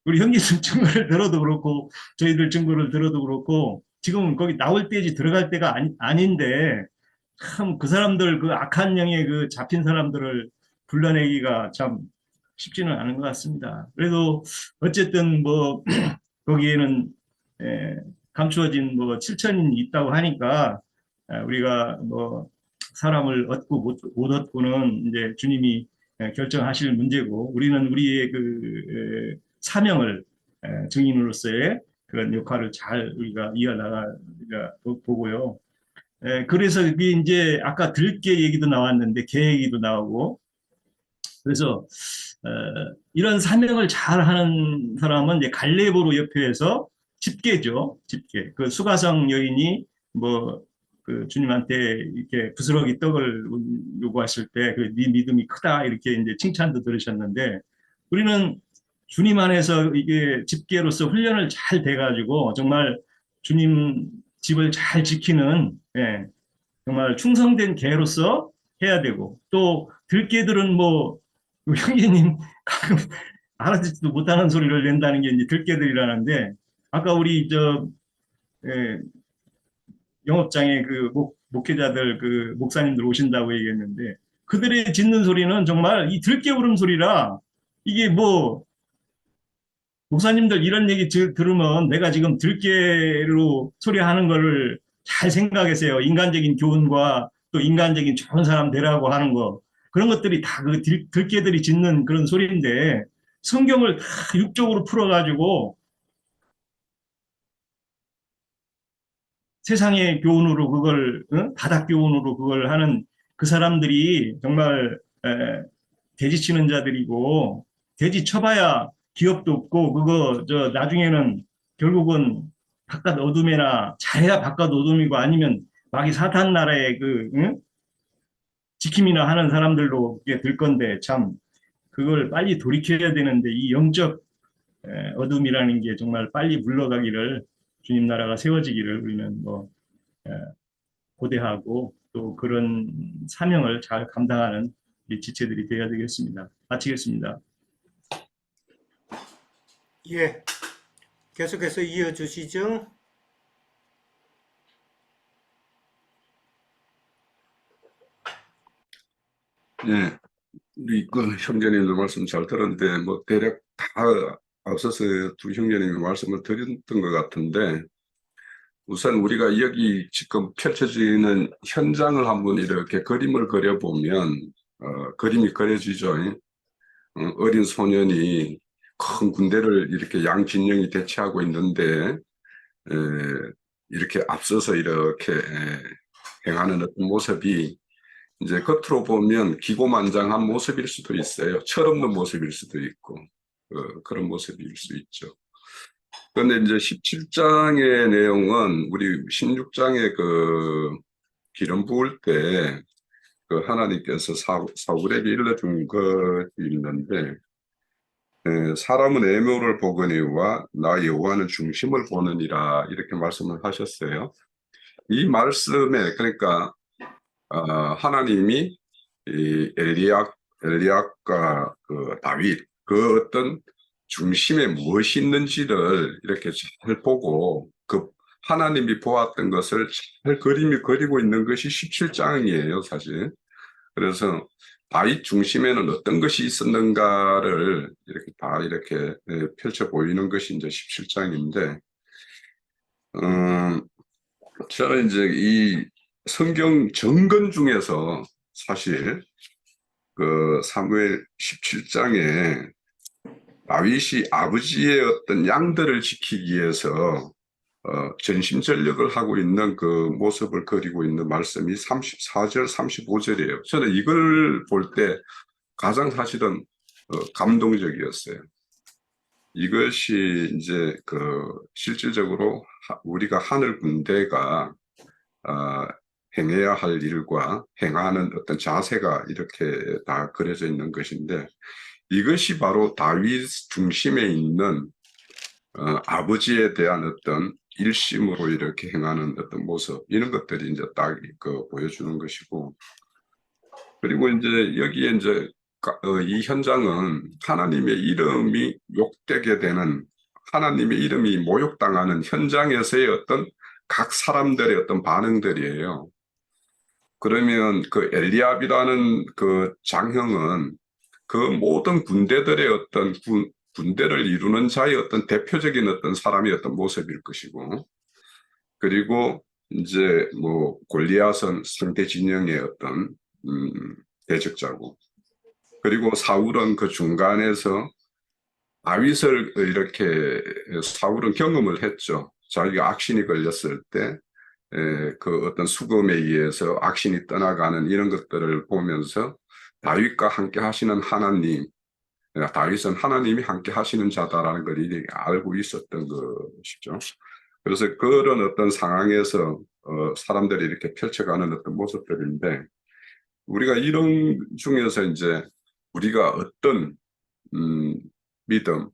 우리 형제들 증거를 들어도 그렇고 저희들 증거를 들어도 그렇고 지금은 거기 나올 때지 들어갈 때가 아닌데 참 그 사람들 그 악한 영에 그 잡힌 사람들을 불러내기가 참 쉽지는 않은 것 같습니다. 그래도 어쨌든 뭐 거기에는 감추어진 뭐 7천이 있다고 하니까 우리가 뭐 사람을 얻고 못 얻고는 이제 주님이 결정하실 문제고 우리는 우리의 그 사명을 증인으로서의 그런 역할을 잘 우리가 이어나가가 보고요. 그래서 그게 이제 아까 들깨 얘기도 나왔는데 개 얘기도 나오고 그래서 이런 사명을 잘 하는 사람은 이제 갈레보로 옆에서 집게죠. 집게. 그 수가성 여인이 뭐 그 주님한테 이렇게 부스러기 떡을 요구하실 때 그 네 믿음이 크다 이렇게 이제 칭찬도 들으셨는데 우리는 주님 안에서 이게 집게로서 훈련을 잘 돼가지고 정말 주님 집을 잘 지키는 정말 충성된 개로서 해야 되고 또 들개들은 뭐 형제님 가끔 알아듣지도 못하는 소리를 낸다는 게 이제 들개들이라는데 아까 우리 예, 영업장에 그 목회자들 그 목사님들 오신다고 얘기했는데 그들이 짓는 소리는 정말 이 들깨 울음소리라 이게 뭐 목사님들 이런 얘기 들으면 내가 지금 들깨로 소리하는 거를 잘 생각하세요. 인간적인 교훈과 또 인간적인 좋은 사람 되라고 하는 거. 그런 것들이 다 그 들깨들이 짓는 그런 소리인데 성경을 다 육적으로 풀어가지고 세상의 교훈으로 그걸, 바닥 교훈으로 그걸 하는 그 사람들이 정말 돼지 치는 자들이고 돼지 쳐봐야 기업도 없고 그거 나중에는 결국은 바깥 어둠에나 잘해야 바깥 어둠이고 아니면 마귀 사탄 나라의 지킴이나 하는 사람들로 될 건데 참 그걸 빨리 돌이켜야 되는데 이 영적 어둠이라는 게 정말 빨리 물러가기를 주님 나라가 세워지기를 우리는 에, 고대하고 또 그런 사명을 잘 감당하는 우리 지체들이 되어야 되겠습니다. 마치겠습니다. 예, 계속해서 이어주시죠. 예, 우리 그 형제님들 말씀 잘 들었는데 뭐 대략 다 앞서서 두 형제님이 말씀을 드렸던 것 같은데 우선 우리가 여기 지금 펼쳐지는 현장을 한번 이렇게 그림을 그려보면 그림이 그려지죠. 어린 소년이 큰 군대를 이렇게 양진영이 대치하고 있는데 에, 이렇게 앞서서 이렇게 행하는 어떤 모습이 이제 겉으로 보면 기고만장한 모습일 수도 있어요. 철없는 모습일 수도 있고 그런 모습일 수 있죠. 그런데 이제 17장의 내용은 우리 16장의 그 기름 부을 때 그 하나님께서 사울에게 일러준 것이 있는데 사람은 애묘를 보거니와 나 여호와는 중심을 보느니라 이렇게 말씀을 하셨어요. 이 말씀에 그러니까 하나님이 이 엘리압과 그 다윗 그 어떤 중심에 무엇이 있는지를 이렇게 잘 보고 그 하나님이 보았던 것을 잘 그림이 그리고 있는 것이 17장이에요, 사실. 그래서 다윗 중심에는 어떤 것이 있었는가를 이렇게 다 이렇게 펼쳐 보이는 것이 이제 17장인데, 저는 이제 이 성경 정근 중에서 사실 그 사무엘 17장에 다윗이 아버지의 어떤 양들을 지키기 위해서 전심전력을 하고 있는 그 모습을 그리고 있는 말씀이 34절, 35절이에요. 저는 이걸 볼 때 가장 사실은 감동적이었어요. 이것이 이제 그 실질적으로 우리가 하늘 군대가 행해야 할 일과 행하는 어떤 자세가 이렇게 다 그려져 있는 것인데 이것이 바로 다윗 중심에 있는 아버지에 대한 어떤 일심으로 이렇게 행하는 어떤 모습 이런 것들이 이제 딱 그 보여주는 것이고 그리고 이제 여기에 이제 이 현장은 하나님의 이름이 욕되게 되는 하나님의 이름이 모욕당하는 현장에서의 어떤 각 사람들의 어떤 반응들이에요. 그러면 그 엘리압이라는 그 장형은 그 모든 군대들의 어떤 군대를 이루는 자의 어떤 대표적인 어떤 사람의 어떤 모습일 것이고, 그리고 이제 뭐 골리앗은 상대 진영의 어떤 대적자고, 그리고 사울은 그 중간에서 다윗을 이렇게 사울은 경험을 했죠. 자기가 악신이 걸렸을 때 그 어떤 수금에 의해서 악신이 떠나가는 이런 것들을 보면서 다윗과 함께 하시는 하나님, 다윗은 하나님이 함께 하시는 자다라는 걸 이제 알고 있었던 것이죠. 그래서 그런 어떤 상황에서 사람들이 이렇게 펼쳐가는 어떤 모습들인데 우리가 이런 중에서 이제 우리가 어떤 믿음,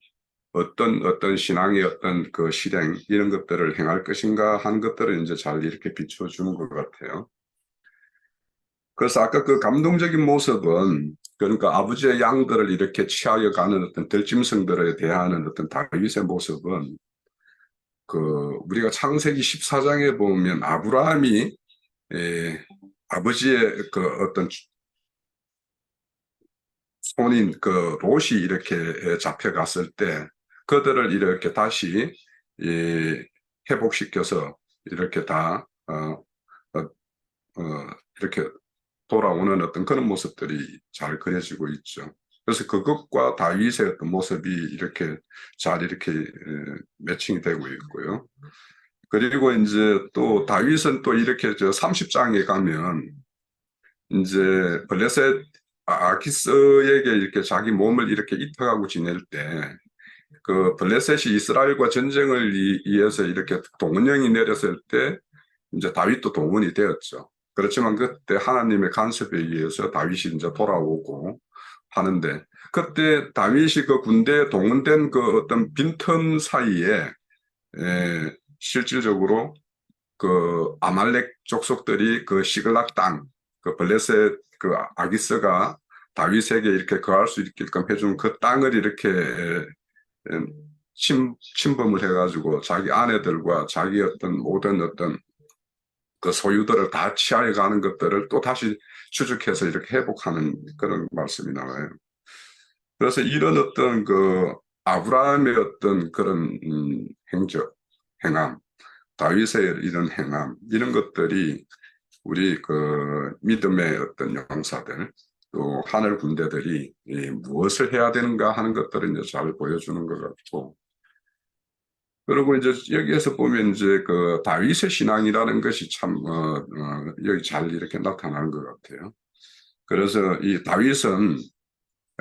어떤 신앙의 어떤 그 실행 이런 것들을 행할 것인가 하는 것들을 이제 잘 이렇게 비춰주는 것 같아요. 그래서 아까 그 감동적인 모습은 그러니까 아버지의 양들을 이렇게 취하여 가는 어떤 들짐승들에 대하는 어떤 다윗의 모습은 우리가 창세기 14장에 보면 아브라함이 아버지의 어떤 손인 롯이 이렇게 잡혀갔을 때 그들을 이렇게 다시 회복시켜서 이렇게 다 이렇게 돌아오는 어떤 그런 모습들이 잘 그려지고 있죠. 그래서 그것과 다윗의 어떤 모습이 이렇게 잘 이렇게 매칭이 되고 있고요. 그리고 이제 또 다윗은 또 이렇게 30장에 가면 이제 블레셋 아키스에게 이렇게 자기 몸을 이렇게 입혀가고 지낼 때 블레셋이 이스라엘과 전쟁을 위해서 이렇게 동원령이 내렸을 때 이제 다윗도 동원이 되었죠. 그렇지만 그때 하나님의 간섭에 의해서 다윗이 이제 돌아오고 하는데 그때 다윗이 군대에 동원된 어떤 빈틈 사이에 실질적으로 아말렉 족속들이 시글락 땅, 블레셋 아기스가 다윗에게 이렇게 거할 수 있게끔 해준 그 땅을 이렇게 침범을 해가지고 자기 아내들과 자기 어떤 모든 어떤 소유들을 다 취하해 가는 것들을 또 다시 추적해서 이렇게 회복하는 그런 말씀이 나와요. 그래서 이런 어떤 아브라함의 어떤 그런 행함, 다윗의 이런 행함, 이런 것들이 우리 믿음의 어떤 용사들, 또 하늘 군대들이 무엇을 해야 되는가 하는 것들을 이제 잘 보여주는 것 같고, 그리고 이제 여기에서 보면 이제 다윗의 신앙이라는 것이 참 여기 잘 이렇게 나타나는 것 같아요. 그래서 이 다윗은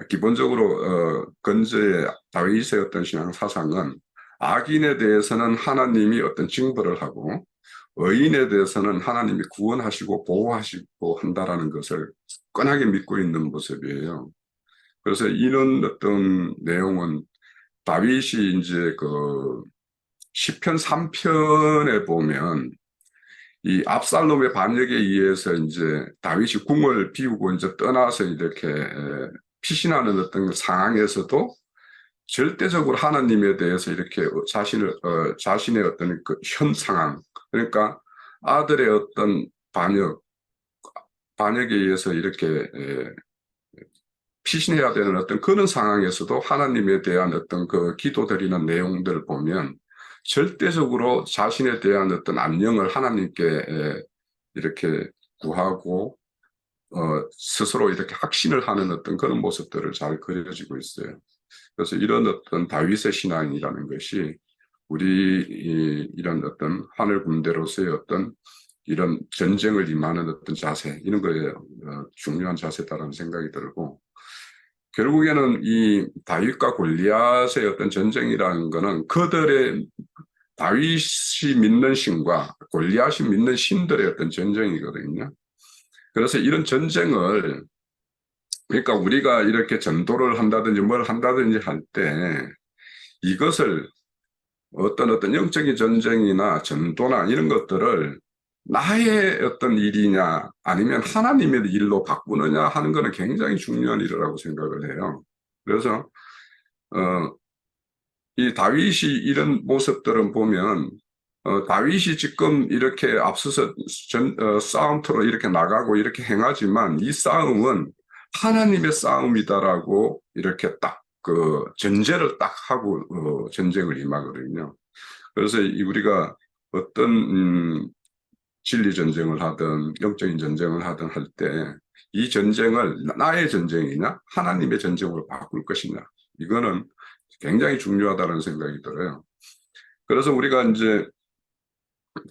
기본적으로 건재의 다윗의 어떤 신앙 사상은 악인에 대해서는 하나님이 어떤 징벌을 하고 의인에 대해서는 하나님이 구원하시고 보호하시고 한다라는 것을 끈하게 믿고 있는 모습이에요. 그래서 이런 어떤 내용은 다윗이 이제 시편 3편에 보면 이 압살롬의 반역에 의해서 이제 다윗이 궁을 비우고 이제 떠나서 이렇게 피신하는 어떤 상황에서도 절대적으로 하나님에 대해서 이렇게 자신의 어떤 현 상황, 그러니까 아들의 어떤 반역에 의해서 이렇게 피신해야 되는 어떤 그런 상황에서도 하나님에 대한 어떤 기도드리는 내용들을 보면 절대적으로 자신에 대한 어떤 안녕을 하나님께 이렇게 구하고 스스로 이렇게 확신을 하는 어떤 그런 모습들을 잘 그려지고 있어요. 그래서 이런 어떤 다윗의 신앙이라는 것이 우리 이런 어떤 하늘 군대로서의 어떤 이런 전쟁을 임하는 어떤 자세, 이런 거에 중요한 자세다라는 생각이 들고, 결국에는 이 다윗과 골리앗의 어떤 전쟁이라는 거는 그들의 다윗이 믿는 신과 골리앗이 믿는 신들의 어떤 전쟁이거든요. 그래서 이런 전쟁을, 그러니까 우리가 이렇게 전도를 한다든지 뭘 한다든지 할 때 이것을 어떤 영적인 전쟁이나 전도나 이런 것들을 나의 어떤 일이냐 아니면 하나님의 일로 바꾸느냐 하는 것은 굉장히 중요한 일이라고 생각을 해요. 그래서 이 다윗이 이런 모습들을 보면 다윗이 지금 이렇게 앞서서 싸움터로 이렇게 나가고 이렇게 행하지만 이 싸움은 하나님의 싸움이다라고 이렇게 딱 전제를 딱 하고 전쟁을 임하거든요. 그래서 우리가 어떤 진리 전쟁을 하든 영적인 전쟁을 하든 할 때 이 전쟁을 나의 전쟁이냐 하나님의 전쟁으로 바꿀 것이냐, 이거는 굉장히 중요하다는 생각이 들어요. 그래서 우리가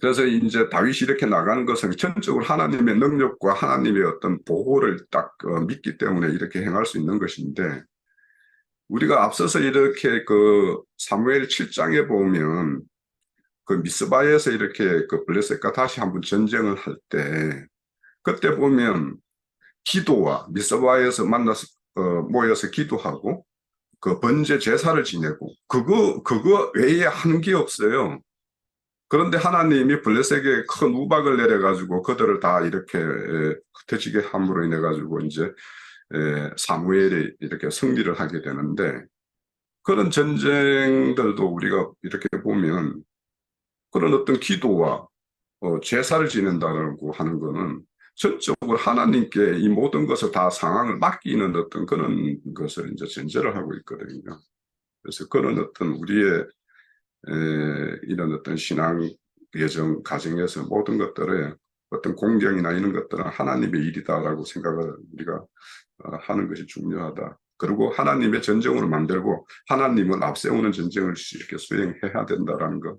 그래서 이제 다윗이 이렇게 나가는 것은 전적으로 하나님의 능력과 하나님의 어떤 보호를 딱 믿기 때문에 이렇게 행할 수 있는 것인데, 우리가 앞서서 이렇게 사무엘 7장에 보면 미스바에서 이렇게 블레셋과 다시 한번 전쟁을 할 때, 그때 보면 기도와 미스바에서 만나서 모여서 기도하고 번제 제사를 지내고 그거 외에 하는 게 없어요. 그런데 하나님이 블레셋에게 큰 우박을 내려가지고 그들을 다 이렇게 흩어지게 함으로 인해 가지고 이제 사무엘이 이렇게 승리를 하게 되는데, 그런 전쟁들도 우리가 이렇게 보면 그런 어떤 기도와 제사를 지낸다고 하는 거는 전적으로 하나님께 이 모든 것을 다 상황을 맡기는 어떤 그런 것을 이제 전제를 하고 있거든요. 그래서 그런 어떤 우리의 이런 어떤 신앙 예정 가정에서 모든 것들에 어떤 공경이나 이런 것들은 하나님의 일이다라고 생각을 우리가 하는 것이 중요하다. 그리고 하나님의 전쟁으로 만들고 하나님을 앞세우는 전쟁을 이렇게 수행해야 된다라는 거.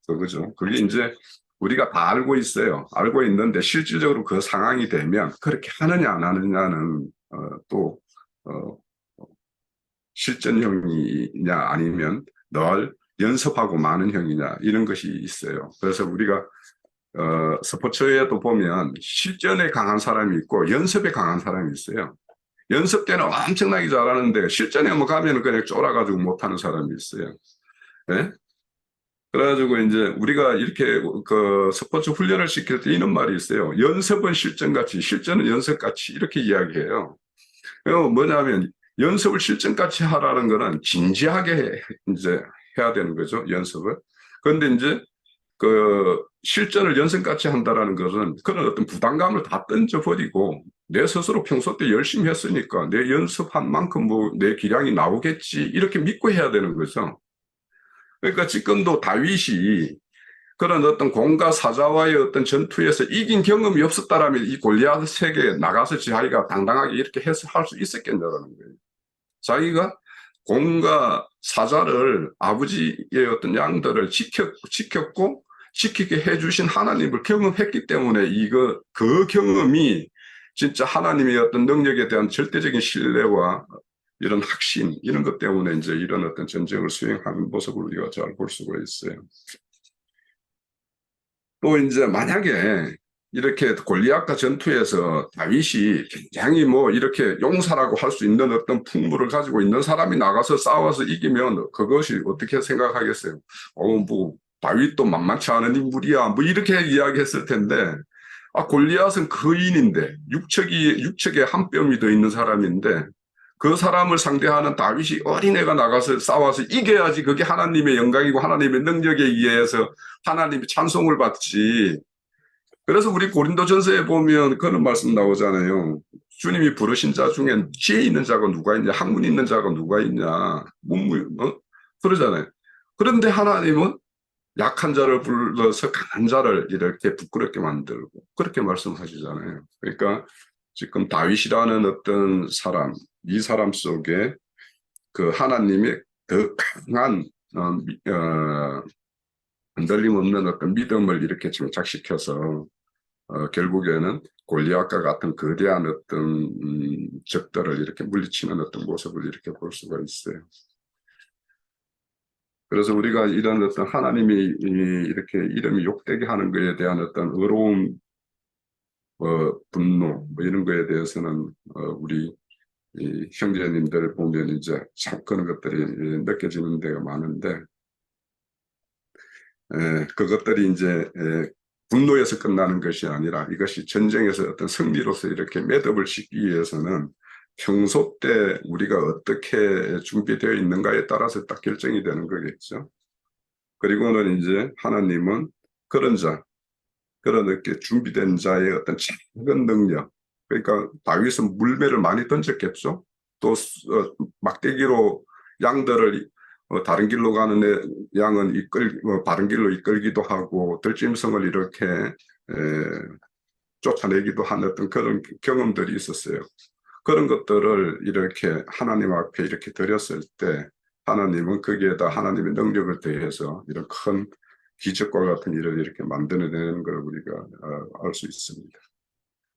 그거죠. 그게 이제 우리가 다 알고 있어요. 알고 있는데 실질적으로 그 상황이 되면 그렇게 하느냐 안 하느냐는 또 실전형이냐 아니면 늘 연습하고 마는 형이냐 이런 것이 있어요. 그래서 우리가 스포츠에도 보면 실전에 강한 사람이 있고 연습에 강한 사람이 있어요. 연습 때는 엄청나게 잘하는데 실전에 뭐 가면 그냥 쫄아가지고 못하는 사람이 있어요. 네? 그래가지고 이제 우리가 이렇게 그 스포츠 훈련을 시킬 때 이런 말이 있어요. 연습은 실전같이, 실전은 연습같이 이렇게 이야기해요. 뭐냐면 연습을 실전같이 하라는 거는 진지하게 이제 해야 되는 거죠. 연습을. 그런데 이제 그 실전을 연습같이 한다라는 것은 그런 어떤 부담감을 다 던져버리고 내 스스로 평소 때 열심히 했으니까 내 연습한 만큼 뭐 내 기량이 나오겠지 이렇게 믿고 해야 되는 거죠. 그러니까 지금도 다윗이 그런 어떤 공과 사자와의 어떤 전투에서 이긴 경험이 없었다라면 이 골리앗에게 나가서 자기가 당당하게 이렇게 해서 할 수 있었겠냐라는 거예요. 자기가 공과 사자를 아버지의 어떤 양들을 지켰고 지키게 해주신 하나님을 경험했기 때문에 그 경험이 진짜 하나님의 어떤 능력에 대한 절대적인 신뢰와 이런 확신 이런 것 때문에 이제 이런 어떤 전쟁을 수행하는 모습을 우리가 잘 볼 수가 있어요. 또 이제 만약에 이렇게 골리앗과 전투에서 다윗이 굉장히 뭐 이렇게 용사라고 할 수 있는 어떤 풍물을 가지고 있는 사람이 나가서 싸워서 이기면 그것이 어떻게 생각하겠어요? 뭐 다윗도 만만치 않은 인물이야. 뭐 이렇게 이야기했을 텐데 골리앗은 거인인데 육척에 한 뼘이 더 있는 사람인데 그 사람을 상대하는 다윗이 어린애가 나가서 싸워서 이겨야지 그게 하나님의 영광이고 하나님의 능력에 의해서 하나님의 찬송을 받지. 그래서 우리 고린도전서에 보면 그런 말씀 나오잖아요. 주님이 부르신 자 중에 지혜 있는 자가 누가 있냐, 학문 있는 자가 누가 있냐, 그러잖아요. 그런데 하나님은 약한 자를 불러서 강한 자를 이렇게 부끄럽게 만들고 그렇게 말씀하시잖아요. 그러니까 지금 다윗이라는 어떤 사람, 이 사람 속에 그 하나님의 더 강한 흔들림 없는 어떤 믿음을 이렇게 정착시켜서 결국에는 골리앗과 같은 거대한 어떤 적들을 이렇게 물리치는 어떤 모습을 이렇게 볼 수가 있어요. 그래서 우리가 이런 어떤 하나님이 이렇게 이름이 욕되게 하는 것에 대한 어떤 의로움, 분노 이런 거에 대해서는 우리 이 형제님들 보면 이제 참 그런 것들이 느껴지는 데가 많은데 그것들이 이제 분노에서 끝나는 것이 아니라 이것이 전쟁에서 어떤 승리로서 이렇게 매듭을 짓기 위해서는 평소 때 우리가 어떻게 준비되어 있는가에 따라서 딱 결정이 되는 거겠죠. 그리고는 이제 하나님은 그런 자, 그런 이렇게 준비된 자의 어떤 작은 능력, 그러니까 다윗은 물매를 많이 던졌겠죠. 또 막대기로 양들을 다른 길로 가는 양은 바른 길로 이끌기도 하고 들짐승을 이렇게 쫓아내기도 하는 어떤 그런 경험들이 있었어요. 그런 것들을 이렇게 하나님 앞에 이렇게 드렸을 때 하나님은 거기에다 하나님의 능력을 더해서 이런 큰 기적과 같은 일을 이렇게 만들어내는 걸 우리가 알 수 있습니다.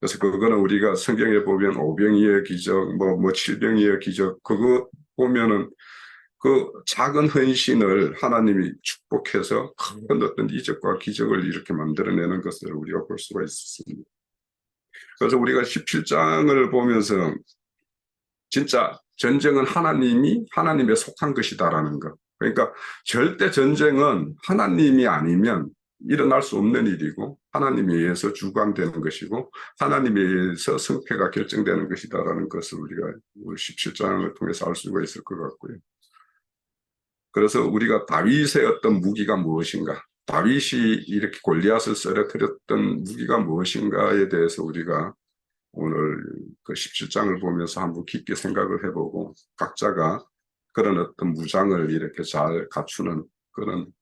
그래서 그거는 우리가 성경에 보면 오병이의 기적, 뭐 칠병이의 기적, 그거 보면은 그 작은 헌신을 하나님이 축복해서 큰 어떤 이적과 기적을 이렇게 만들어내는 것을 우리가 볼 수가 있습니다. 그래서 우리가 17장을 보면서 진짜 전쟁은 하나님에 속한 것이다라는 것. 그러니까 절대 전쟁은 하나님이 아니면 일어날 수 없는 일이고 하나님에 의해서 주관되는 것이고 하나님에 의해서 승패가 결정되는 것이다라는 것을 우리가 17장을 통해서 알 수가 있을 것 같고요. 그래서 우리가 다윗의 어떤 무기가 무엇인가? 다윗이 이렇게 골리앗을 쓰러뜨렸던 무기가 무엇인가에 대해서 우리가 오늘 그 17장을 보면서 한번 깊게 생각을 해보고 각자가 그런 어떤 무장을 이렇게 잘 갖추는 그런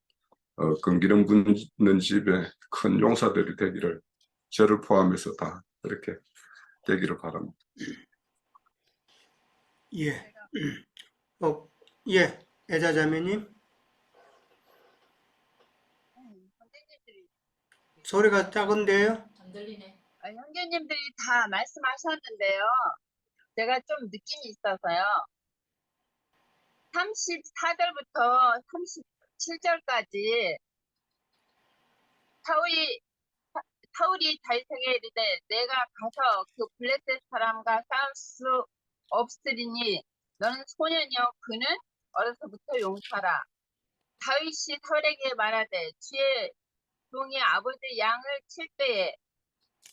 금기름 붓는 집에 큰 용사들이 되기를 저를 포함해서 다 그렇게 되기를 바랍니다. 예. 예. 애자자매님 선생님들이 소리가 작은데요? 안 들리네. 형제님들이 다 말씀하셨는데요. 제가 좀 느낌이 있어서요. 34절부터 37절까지 사울이 다윗에게 이르되 내가 가서 그 블레셋 사람과 싸울 수 없으리니 너는 소년이요 그는 어려서부터 용사라. 다윗이 사울에게 말하되 주의 종이 아버지 양을 칠 때에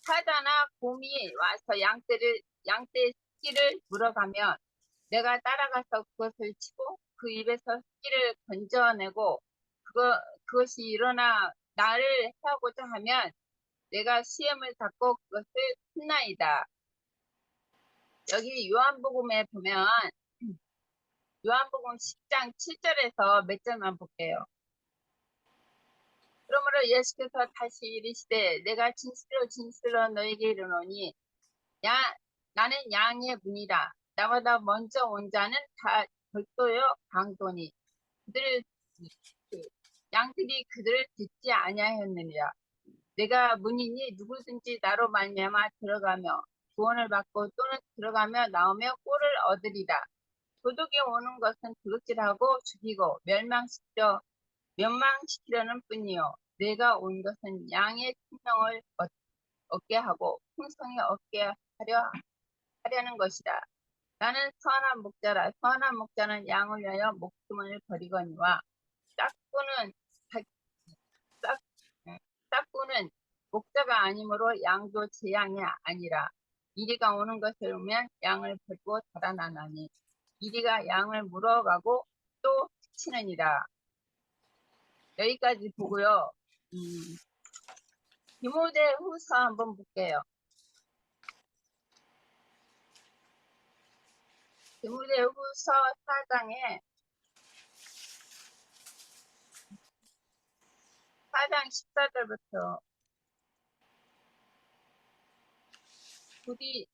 사자나 곰이 와서 양떼의 새끼를 물어가면 내가 따라가서 그것을 치고 그 입에서 새끼를 건져내고 그것이 일어나 나를 해하고자 하면 내가 시험을 닫고 그것을 혼나이다. 여기 요한복음에 보면 요한복음 10장 7절에서 몇 절만 볼게요. 그러므로 예수께서 다시 이르시되 내가 진실로 너에게 이르노니 나는 양의 문이라. 나보다 먼저 온 자는 다 별도요 강도니 양들이 그들을 듣지 아니하였느니라. 내가 문이니 누구든지 나로 말미암아 들어가며 구원을 받고 또는 들어가며 나오며 꼴을 얻으리라. 도둑이 오는 것은 도둑질하고 죽이고 멸망시키려는 뿐이요 내가 온 것은 양의 생명을 얻게 하고 풍성히 얻게 하려는 것이다. 나는 선한 목자라. 선한 목자는 양을 위하여 목숨을 버리거니와 짝꾼은 목자가 아니므로 양도 제 양이 아니라 이리가 오는 것을 보면 양을 버리고 달아나나니 이리가 양을 물어가고 또 치느니라. 여기까지 보고요. 디모데후서 한번 볼게요. 디모데후서 4장 14절부터 우리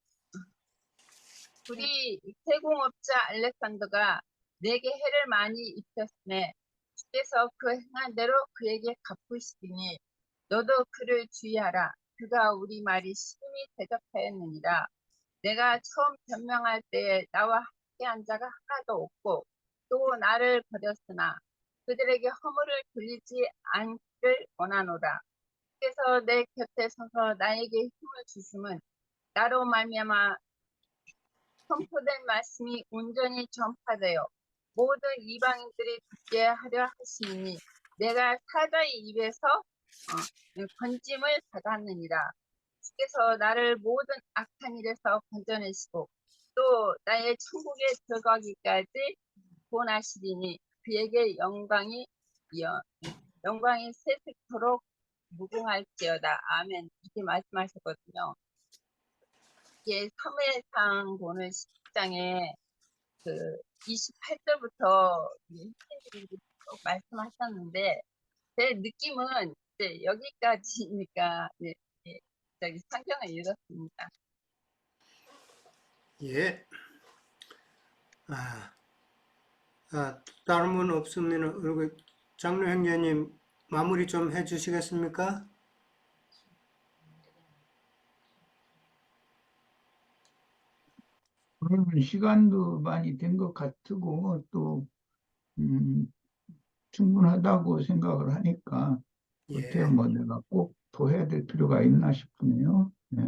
세공업자 알렉산더가 내게 해를 많이 입혔으매 주께서 그 행한 대로 그에게 갚으시리니 너도 그를 주의하라. 그가 우리 말이 심히 대적하였느니라. 내가 처음 변명할 때에 나와 함께한 자가 하나도 없고 또 나를 버렸으나 그들에게 허물을 돌리지 않기를 원하노라. 주께서 내 곁에 서서 나에게 힘을 주심은 나로 말미암아 선포된 말씀이 온전히 전파되어 모든 이방인들이 듣게 하려 하시니 내가 사자의 입에서 건짐을 받았느니라. 주께서 나를 모든 악한 일에서 건져내시고 또 나의 천국에 들어가기까지 구원하시리니 그에게 영광이 세세토록 무궁할지어다. 아멘. 이렇게 말씀하셨거든요. 이게 사무엘상 보는 10장에 그 28절부터 말씀하셨는데 제 느낌은 이제 여기까지니까 저기 성경을 읽었습니다. 예. 다른 분 없으면 우리 장로 형제님 마무리 좀 해주시겠습니까? 그러면 시간도 많이 된 것 같고 또 충분하다고 생각을 하니까 어때요? 예. 뭐 내가 꼭 더 해야 될 필요가 있나 싶으네요. 네.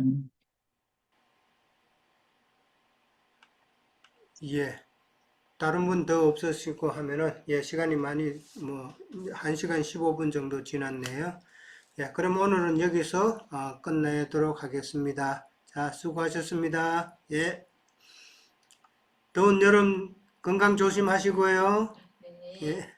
예. 다른 분 더 없으시고 하면은 시간이 많이 1시간 15분 정도 지났네요. 예, 그럼 오늘은 여기서 끝내도록 하겠습니다. 자, 수고하셨습니다. 예. 더운 여름 건강 조심하시고요. 네. 예.